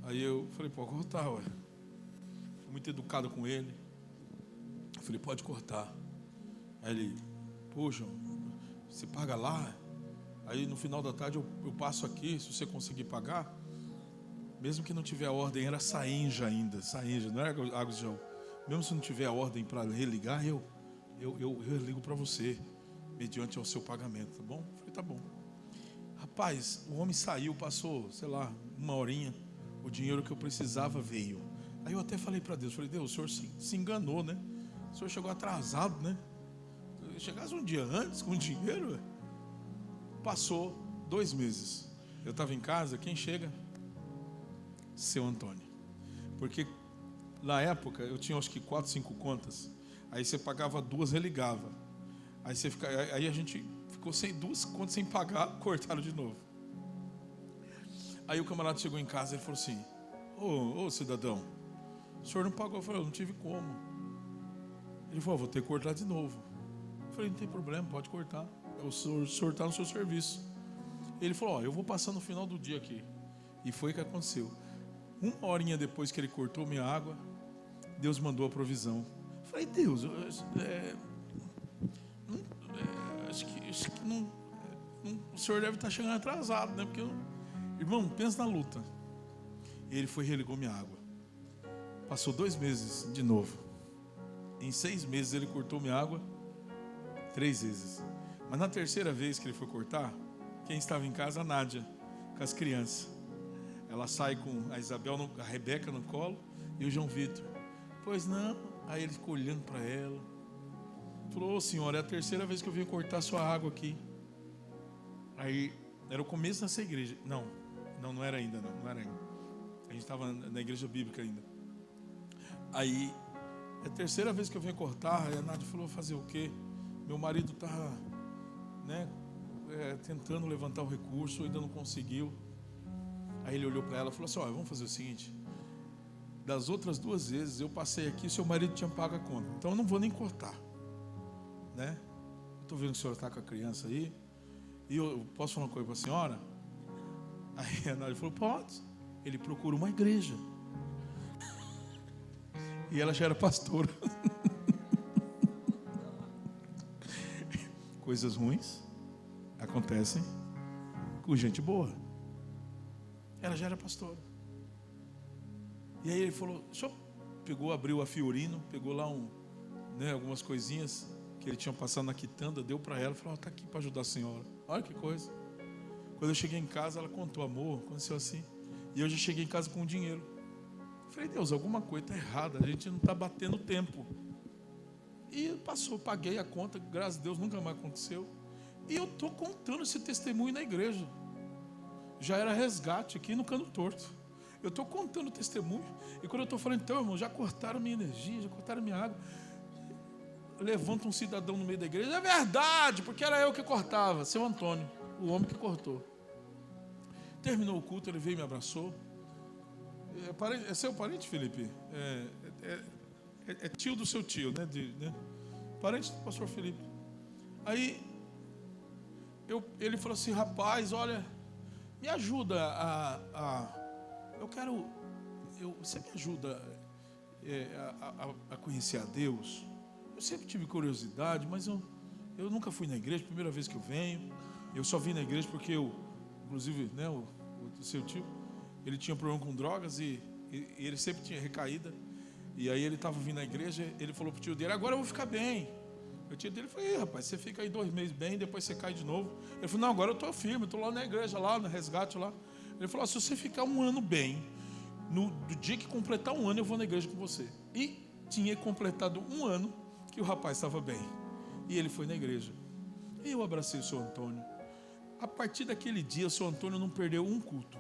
[SPEAKER 4] Aí eu falei: pode cortar, ué. Fui muito educado com ele. Eu falei: pode cortar. Aí ele: puxa, você paga lá? Aí no final da tarde eu passo aqui, se você conseguir pagar. Mesmo que não tiver a ordem, era Saenja ainda. Saenja, não era Águas de Jaú. Mesmo se não tiver a ordem para religar, eu ligo para você, mediante ao seu pagamento, tá bom? Eu falei: tá bom. Rapaz, o homem saiu, passou, sei lá, 1 horinha, o dinheiro que eu precisava veio. Aí eu até falei para Deus, falei: Deus, o senhor se enganou, né? O senhor chegou atrasado, né? Chegasse um dia antes com o dinheiro. Passou 2 meses. Eu estava em casa, quem chega? Seu Antônio. Porque na época eu tinha acho que 4, 5 contas. Aí você pagava 2, religava. Aí a gente ficou sem 2 contas sem pagar, cortaram de novo. Aí o camarada chegou em casa e falou assim: ô cidadão, o senhor não pagou? Eu falei: eu não tive como. Ele falou: vou ter que cortar de novo. Eu falei: não tem problema, pode cortar. O senhor está no seu serviço. Ele falou: eu vou passar no final do dia aqui. E foi o que aconteceu. 1 horinha depois que ele cortou minha água, Deus mandou a provisão. Eu falei: Deus, acho que não, o senhor deve estar chegando atrasado, né? Porque irmão, pensa na luta. E ele foi e religou minha água. Passou 2 meses de novo. Em 6 meses ele cortou minha água 3 vezes. Mas na terceira vez que ele foi cortar, quem estava em casa? A Nádia, com as crianças. Ela sai com a Isabel, a Rebeca no colo e o João Vitor. Pois não. Aí ele ficou olhando para ela. Falou: ô senhora, é a terceira vez que eu vim cortar sua água aqui. Aí era o começo dessa igreja. Não era ainda, não era ainda. A gente estava na igreja bíblica ainda. Aí, é a terceira vez que eu venho cortar. Aí a Nádia falou: fazer o quê? Meu marido está, tentando levantar o recurso, ainda não conseguiu. Aí ele olhou para ela e falou assim: olha, vamos fazer o seguinte. Das outras 2 vezes eu passei aqui, seu marido tinha pago a conta. Então eu não vou nem cortar. Estou vendo que o senhor está com a criança aí. E eu posso falar uma coisa para a senhora? Aí a Nádia falou: pode. Ele procura uma igreja. E ela já era pastora. Coisas ruins acontecem com gente boa. Ela já era pastora. E aí ele falou: o senhor pegou, abriu a Fiorino, pegou lá algumas coisinhas que ele tinha passado na quitanda, deu para ela, falou: está aqui para ajudar a senhora. Olha que coisa. Quando eu cheguei em casa, ela contou: amor, aconteceu assim. E eu já cheguei em casa com o dinheiro. Falei: Deus, alguma coisa está errada, a gente não está batendo tempo. E passou, paguei a conta, graças a Deus nunca mais aconteceu. E eu estou contando esse testemunho na igreja. Já era resgate aqui no Cano Torto. Eu estou contando o testemunho. E quando eu estou falando: então, irmão, já cortaram minha energia, já cortaram minha água. Levanta um cidadão no meio da igreja: é verdade, porque era eu que cortava. Seu Antônio, o homem que cortou. Terminou o culto, ele veio e me abraçou. É seu parente, Felipe? É tio do seu tio, né? Parente do pastor Felipe. Aí ele falou assim: rapaz, olha, me ajuda você me ajuda a conhecer a Deus? Eu sempre tive curiosidade, mas eu nunca fui na igreja, primeira vez que eu venho. Eu só vim na igreja porque inclusive, o seu tio, ele tinha problema com drogas e ele sempre tinha recaída. E aí ele estava vindo na igreja, ele falou pro tio dele: agora eu vou ficar bem. O tio dele falou: rapaz, você fica aí 2 meses bem, depois você cai de novo. Ele falou: não, agora eu estou firme, estou lá na igreja, lá no resgate lá. Ele falou: se você ficar 1 ano bem, do dia que completar 1 ano eu vou na igreja com você. E tinha completado 1 ano que o rapaz estava bem. E ele foi na igreja. E eu abracei o seu Antônio. A partir daquele dia, o seu Antônio não perdeu um culto.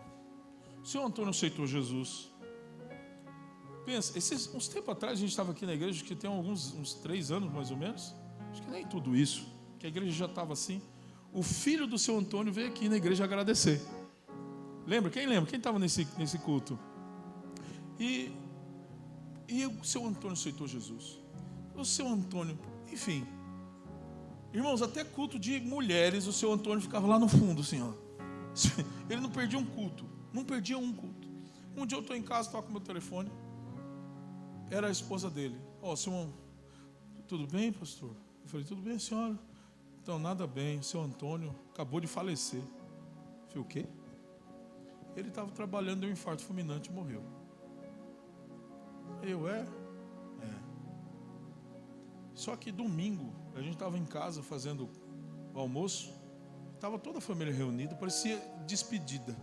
[SPEAKER 4] O seu Antônio aceitou Jesus. Pensa, uns tempos atrás a gente estava aqui na igreja, que tem uns 3 anos mais ou menos. Acho que nem tudo isso, que a igreja já estava assim. O filho do seu Antônio veio aqui na igreja agradecer. Lembra? Quem lembra? Quem estava nesse culto? E o seu Antônio aceitou Jesus. O seu Antônio, enfim. Irmãos, até culto de mulheres, o seu Antônio ficava lá no fundo, assim, ó. Ele não perdia um culto. Não perdia um culto. Um dia eu estou em casa, estava com o meu telefone. Era a esposa dele. Ó, Simão, tudo bem, pastor? Eu falei: tudo bem, senhora? Então, nada bem. O seu Antônio acabou de falecer. Eu falei: o quê? Ele estava trabalhando, deu um infarto fulminante e morreu. Só que domingo, a gente estava em casa fazendo o almoço. Estava toda a família reunida, parecia despedida.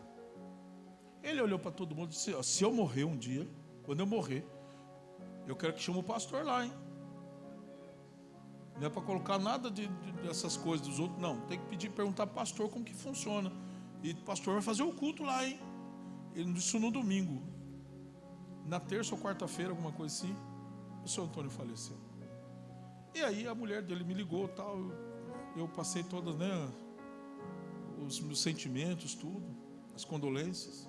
[SPEAKER 4] Ele olhou para todo mundo e disse: se eu morrer um dia, quando eu morrer, eu quero que chame o pastor lá, hein? Não é para colocar nada dessas coisas dos outros, não. Tem que perguntar para o pastor como que funciona. E o pastor vai fazer o culto lá, hein? Ele disse no domingo. Na terça ou quarta-feira, alguma coisa assim, o seu Antônio faleceu. E aí a mulher dele me ligou, tal. Eu passei todas, os meus sentimentos, tudo, as condolências.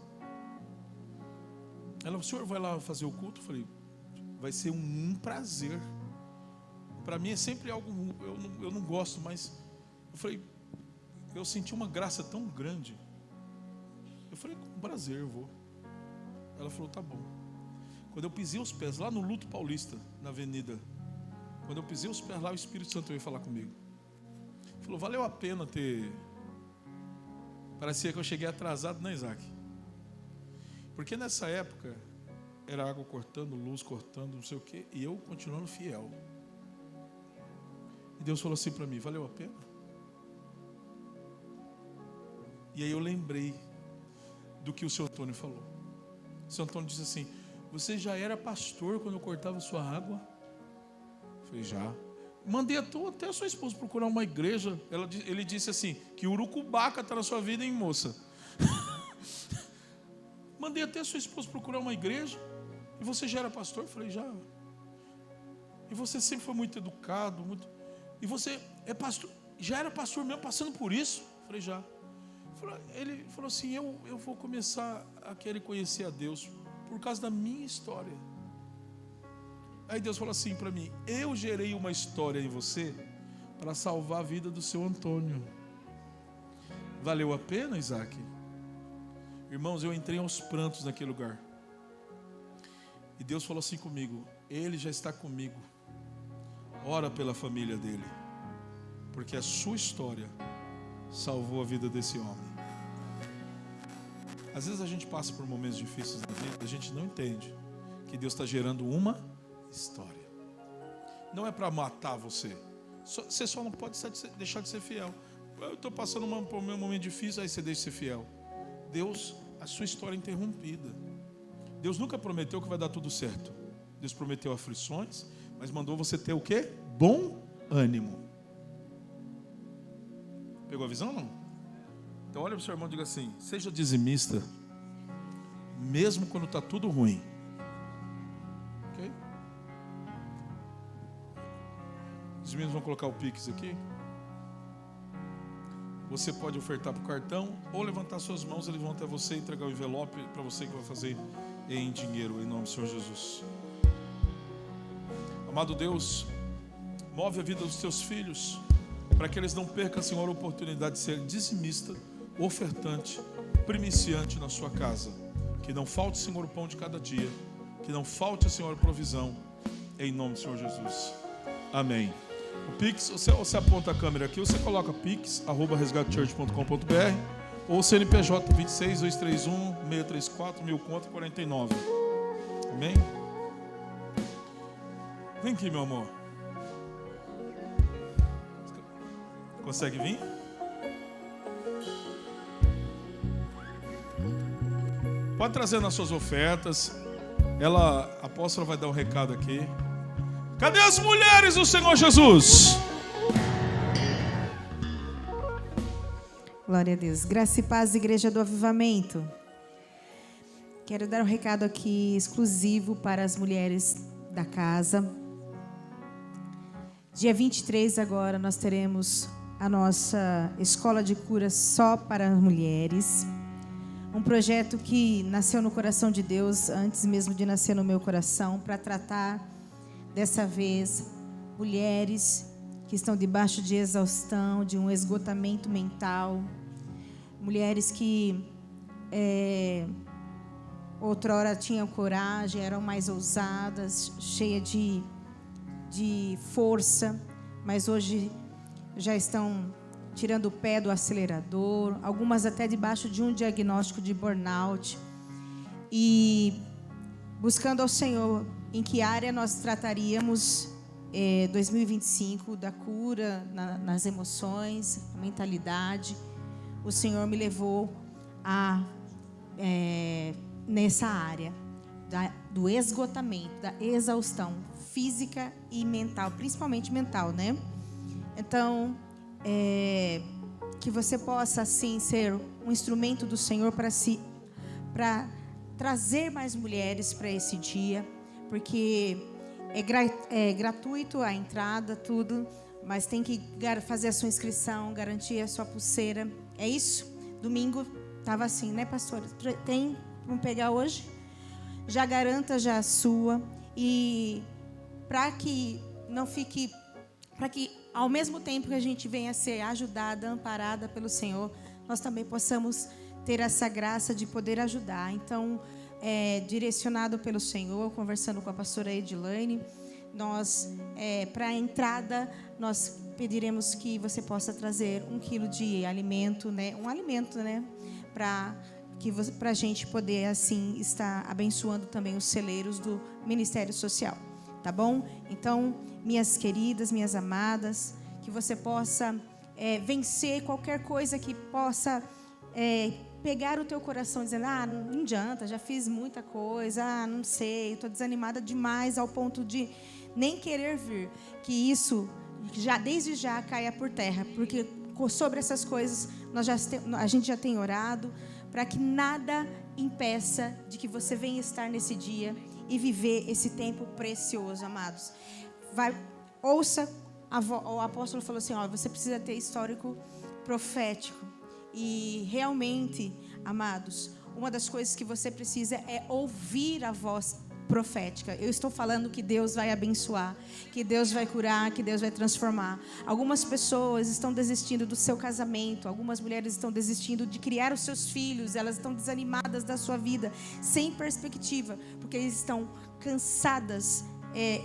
[SPEAKER 4] Ela: o senhor vai lá fazer o culto? Eu falei: vai ser um prazer. Para mim é sempre algo, eu não gosto, mas eu falei, eu senti uma graça tão grande. Eu falei: com prazer eu vou. Ela falou: tá bom. Quando eu pisei os pés lá no Luto Paulista, na avenida, quando eu pisei os pés lá, o Espírito Santo veio falar comigo. Falou: valeu a pena ter... Parecia que eu cheguei atrasado, né, Isaac? Porque nessa época era água cortando, luz cortando, não sei o quê, e eu continuando fiel. E Deus falou assim para mim: valeu a pena? E aí eu lembrei do que o seu Antônio falou. O seu Antônio disse assim: você já era pastor quando eu cortava sua água? Eu falei: já. Mandei até a sua esposa procurar uma igreja. Ele disse assim: que urucubaca está na sua vida, hein, moça? Mandei até a sua esposa procurar uma igreja. E você já era pastor? Eu falei: já. E você sempre foi muito educado, e você é pastor, já era pastor mesmo, passando por isso? Eu falei: já. Ele falou assim: eu vou começar a querer conhecer a Deus por causa da minha história. Aí Deus falou assim para mim: eu gerei uma história em você para salvar a vida do seu Antônio. Valeu a pena, Isaac? Irmãos, eu entrei aos prantos naquele lugar. E Deus falou assim comigo: ele já está comigo. Ora pela família dele, porque a sua história salvou a vida desse homem. Às vezes a gente passa por momentos difíceis na vida, a gente não entende que Deus está gerando uma história. Não é para matar você. Você só não pode deixar de ser fiel. Eu estou passando por um momento difícil, aí você deixa de ser fiel. Deus, a sua história é interrompida. Deus nunca prometeu que vai dar tudo certo. Deus prometeu aflições, mas mandou você ter o quê? Bom ânimo. Pegou a visão ou não? Então olha para o seu irmão e diga assim: seja dizimista, mesmo quando está tudo ruim. Ok? Os meninos vão colocar o Pix aqui. Você pode ofertar para o cartão ou levantar suas mãos, eles vão até você entregar o envelope para você que vai fazer em dinheiro, em nome do Senhor Jesus. Amado Deus, move a vida dos teus filhos, para que eles não percam, Senhor, a oportunidade de ser dizimista, ofertante, primiciante na sua casa. Que não falte, Senhor, o pão de cada dia. Que não falte, Senhor, a provisão. Em nome do Senhor Jesus. Amém. O Pix, você aponta a câmera aqui, você coloca pix@resgatechurch.com.br ou CNPJ 26 231 634 1000,49. Amém? Vem aqui, meu amor. Consegue vir? Pode trazer nas suas ofertas. A apóstola vai dar um recado aqui. Cadê as mulheres do Senhor Jesus?
[SPEAKER 6] Glória a Deus. Graça e paz, Igreja do Avivamento. Quero dar um recado aqui exclusivo para as mulheres da casa. Dia 23 agora nós teremos a nossa escola de cura só para mulheres. Um projeto que nasceu no coração de Deus, antes mesmo de nascer no meu coração, para tratar, dessa vez, mulheres que estão debaixo de exaustão, de um esgotamento mental. Mulheres que outrora tinham coragem, eram mais ousadas, cheias de força, mas hoje já estão tirando o pé do acelerador, algumas até debaixo de um diagnóstico de burnout, e buscando ao Senhor em que área nós trataríamos 2025 da cura nas emoções, na mentalidade. O Senhor me levou nessa área do esgotamento, da exaustão física e mental, principalmente mental, né? Então, que você possa assim ser um instrumento do Senhor para trazer mais mulheres para esse dia, porque é gratuito a entrada, tudo, mas tem que fazer a sua inscrição, garantir a sua pulseira. É isso? Domingo estava assim, né, pastor? Vamos pegar hoje? Já garanta já a sua, e para que não fique, para que ao mesmo tempo que a gente venha a ser ajudada, amparada pelo Senhor, nós também possamos ter essa graça de poder ajudar. Então, direcionado pelo Senhor, conversando com a pastora Edilane, nós, para a entrada, nós pediremos que você possa trazer 1 quilo de alimento, né? Um alimento, né? Para para a gente poder assim estar abençoando também os celeiros do Ministério Social, tá bom? Então, minhas queridas, minhas amadas, que você possa vencer qualquer coisa que possa pegar o teu coração dizendo, não adianta, já fiz muita coisa, não sei, estou desanimada demais ao ponto de nem querer vir, que isso desde já caia por terra, porque sobre essas coisas a gente já tem orado, para que nada impeça de que você venha estar nesse dia e viver esse tempo precioso, amados. Ouça, o apóstolo falou assim, você precisa ter histórico profético. E realmente, amados, uma das coisas que você precisa é ouvir a voz profética. Eu estou falando que Deus vai abençoar, que Deus vai curar, que Deus vai transformar. Algumas pessoas estão desistindo do seu casamento, algumas mulheres estão desistindo de criar os seus filhos, elas estão desanimadas da sua vida, sem perspectiva, porque eles estão cansadas,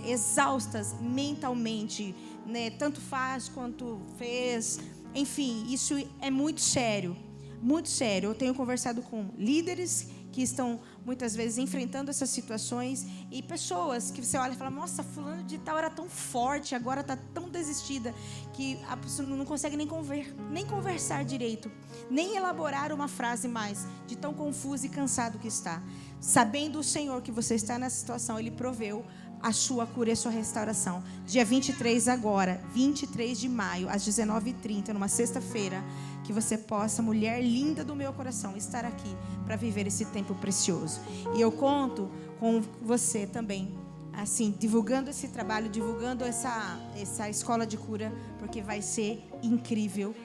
[SPEAKER 6] exaustas mentalmente, né? Tanto faz quanto fez. Enfim, isso é muito sério, muito sério. Eu tenho conversado com líderes que estão muitas vezes enfrentando essas situações e pessoas que você olha e fala, nossa, fulano de tal era tão forte, agora está tão desistida que a pessoa não consegue nem conversar direito, nem elaborar uma frase mais, de tão confuso e cansado que está. Sabendo o Senhor que você está nessa situação, Ele proveu a sua cura e a sua restauração. Dia 23 agora, 23 de maio, às 19h30, numa sexta-feira, que você possa, mulher linda do meu coração, estar aqui para viver esse tempo precioso. E eu conto com você também, assim, divulgando esse trabalho, divulgando essa escola de cura, porque vai ser incrível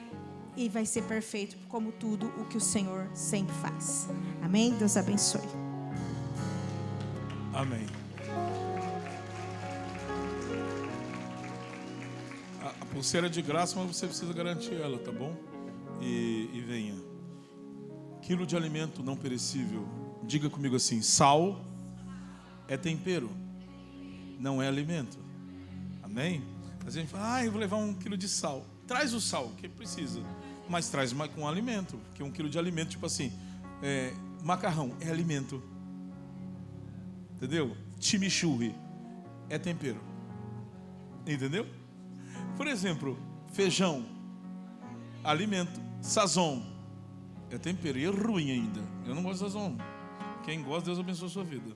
[SPEAKER 6] e vai ser perfeito, como tudo o que o Senhor sempre faz. Amém? Deus abençoe.
[SPEAKER 4] Amém. A pulseira é de graça, mas você precisa garantir ela, tá bom? E venha. Quilo de alimento não perecível. Diga comigo assim: sal é tempero, não é alimento. Amém? A gente fala, eu vou levar 1 quilo de sal. Traz o sal, que precisa. Mas traz com alimento. Porque 1 quilo de alimento, tipo assim, macarrão é alimento. Entendeu? Chimichurri é tempero. Entendeu? Por exemplo, feijão, alimento. Sazon é tempero. E é ruim ainda. Eu não gosto de sazon. Quem gosta, Deus abençoe a sua vida.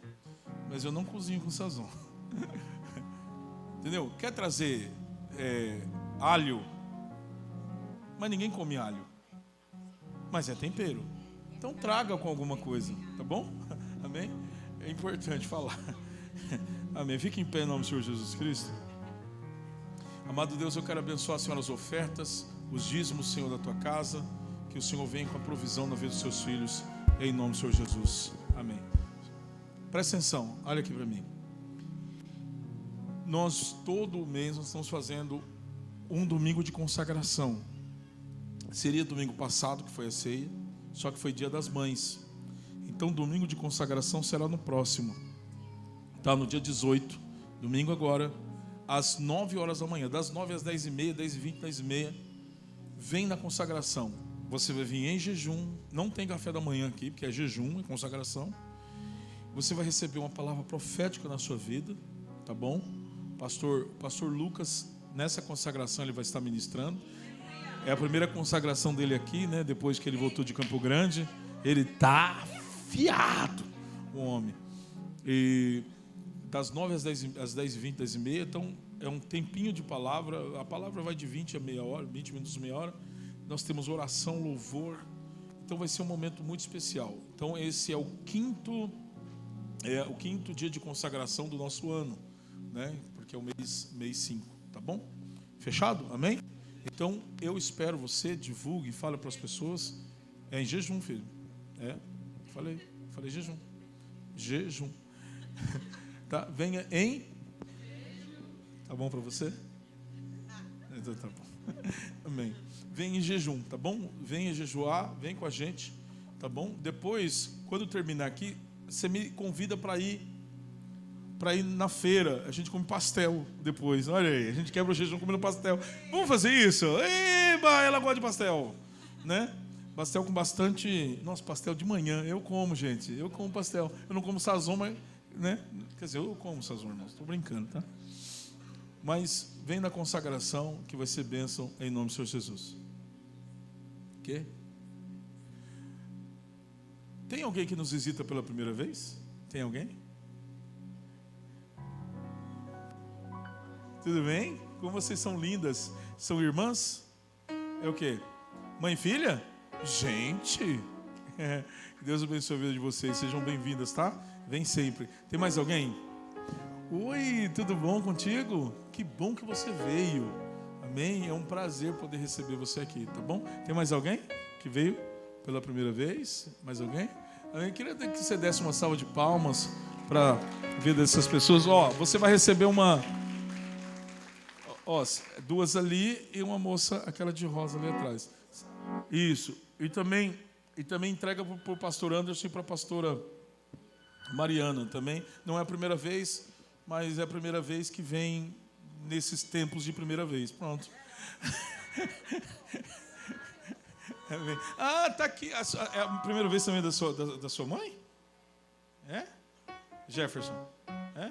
[SPEAKER 4] Mas eu não cozinho com sazon. Entendeu? Quer trazer alho? Mas ninguém come alho. Mas é tempero. Então traga com alguma coisa, tá bom? Amém? É importante falar. Amém. Fique em pé em nome do Senhor Jesus Cristo. Amado Deus, eu quero abençoar, Senhor, as ofertas, os dízimos, Senhor, da tua casa. Que o Senhor venha com a provisão na vida dos seus filhos, em nome do Senhor Jesus. Amém. Presta atenção, olha aqui para mim. Nós, todo mês, nós estamos fazendo um domingo de consagração. Seria domingo passado, que foi a ceia, só que foi dia das mães. Então, domingo de consagração será no próximo. Tá, no dia 18, domingo agora, às 9 horas da manhã, das 9 às 10h30, 10h20, 10h30, vem na consagração. Você vai vir em jejum, não tem café da manhã aqui, porque é jejum, é consagração. Você vai receber uma palavra profética na sua vida, tá bom? Pastor Lucas, nessa consagração, ele vai estar ministrando. É a primeira consagração dele aqui, né? Depois que ele voltou de Campo Grande. Ele tá afiado, o homem. E das 9 às 10h20, 10h30, então é um tempinho de palavra. A palavra vai de 20 a meia hora, 20 minutos, meia hora. Nós temos oração, louvor. Então vai ser um momento muito especial. Então esse é o quinto dia de consagração do nosso ano, né? Porque é o mês 5, tá bom? Fechado? Amém? Então eu espero você, divulgue, fale para as pessoas. É em jejum, filho. Falei jejum. Jejum. Tá? Venha em. Tá bom para você? Então tá bom. Amém. Vem em jejum, tá bom? Venha jejuar, vem com a gente, tá bom? Depois, quando terminar aqui, você me convida para ir na feira. A gente come pastel depois. Olha aí, a gente quebra o jejum comendo pastel. Vamos fazer isso? Eba, ela gosta de pastel, né? Pastel com bastante... Nossa, pastel de manhã. Eu como, gente. Eu como pastel. Eu não como sazon, mas... Né? Quer dizer, eu como sazon, irmão. Estou brincando, tá? Mas vem na consagração que vai ser bênção em nome do Senhor Jesus. Ok? Tem alguém que nos visita pela primeira vez? Tem alguém? Tudo bem? Como vocês são lindas. São irmãs? É o quê? Mãe e filha? Gente! Deus abençoe a vida de vocês. Sejam bem-vindas, tá? Vem sempre. Tem mais alguém? Oi, tudo bom contigo? Que bom que você veio. Amém? É um prazer poder receber você aqui, tá bom? Tem mais alguém que veio pela primeira vez? Mais alguém? Eu queria que você desse uma salva de palmas para ver dessas pessoas. Ó, você vai receber uma... Ó, duas ali e uma moça, aquela de rosa ali atrás. Isso. E também entrega para o pastor Anderson e para a pastora Mariana também. Não é a primeira vez, mas é a primeira vez que vem nesses tempos de primeira vez. Pronto. Ah, tá aqui. É a primeira vez também da sua mãe? É? Jefferson. É?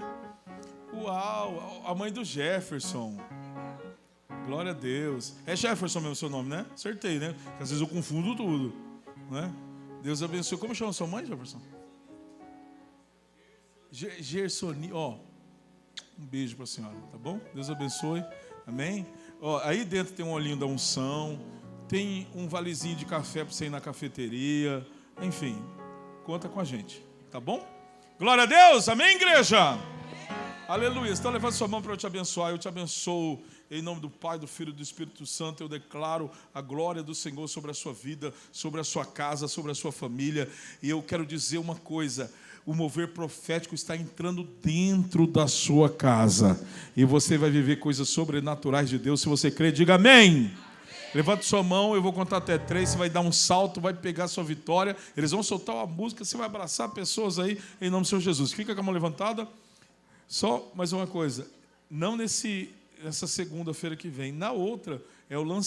[SPEAKER 4] Uau, a mãe do Jefferson. Glória a Deus. É Jefferson mesmo o seu nome, né? Acertei, né? Porque às vezes eu confundo tudo, né? Deus abençoe. Como chama sua mãe, Jefferson? Gersoni. Ó, um beijo para a senhora, tá bom? Deus abençoe. Amém? Ó, aí dentro tem um olhinho da unção. Tem um valezinho de café para você ir na cafeteria. Enfim, conta com a gente, tá bom? Glória a Deus, amém, igreja? Aleluia. Então levanta sua mão para eu te abençoar. Eu te abençoo em nome do Pai, do Filho e do Espírito Santo. Eu declaro a glória do Senhor sobre a sua vida, sobre a sua casa, sobre a sua família. E eu quero dizer uma coisa: o mover profético está entrando dentro da sua casa. E você vai viver coisas sobrenaturais de Deus. Se você crê, diga amém. Levante sua mão, eu vou contar até 3, você vai dar um salto, vai pegar sua vitória, eles vão soltar uma música, você vai abraçar pessoas aí, em nome do Senhor Jesus. Fica com a mão levantada. Só mais uma coisa, não nessa segunda-feira que vem, na outra é o lançamento.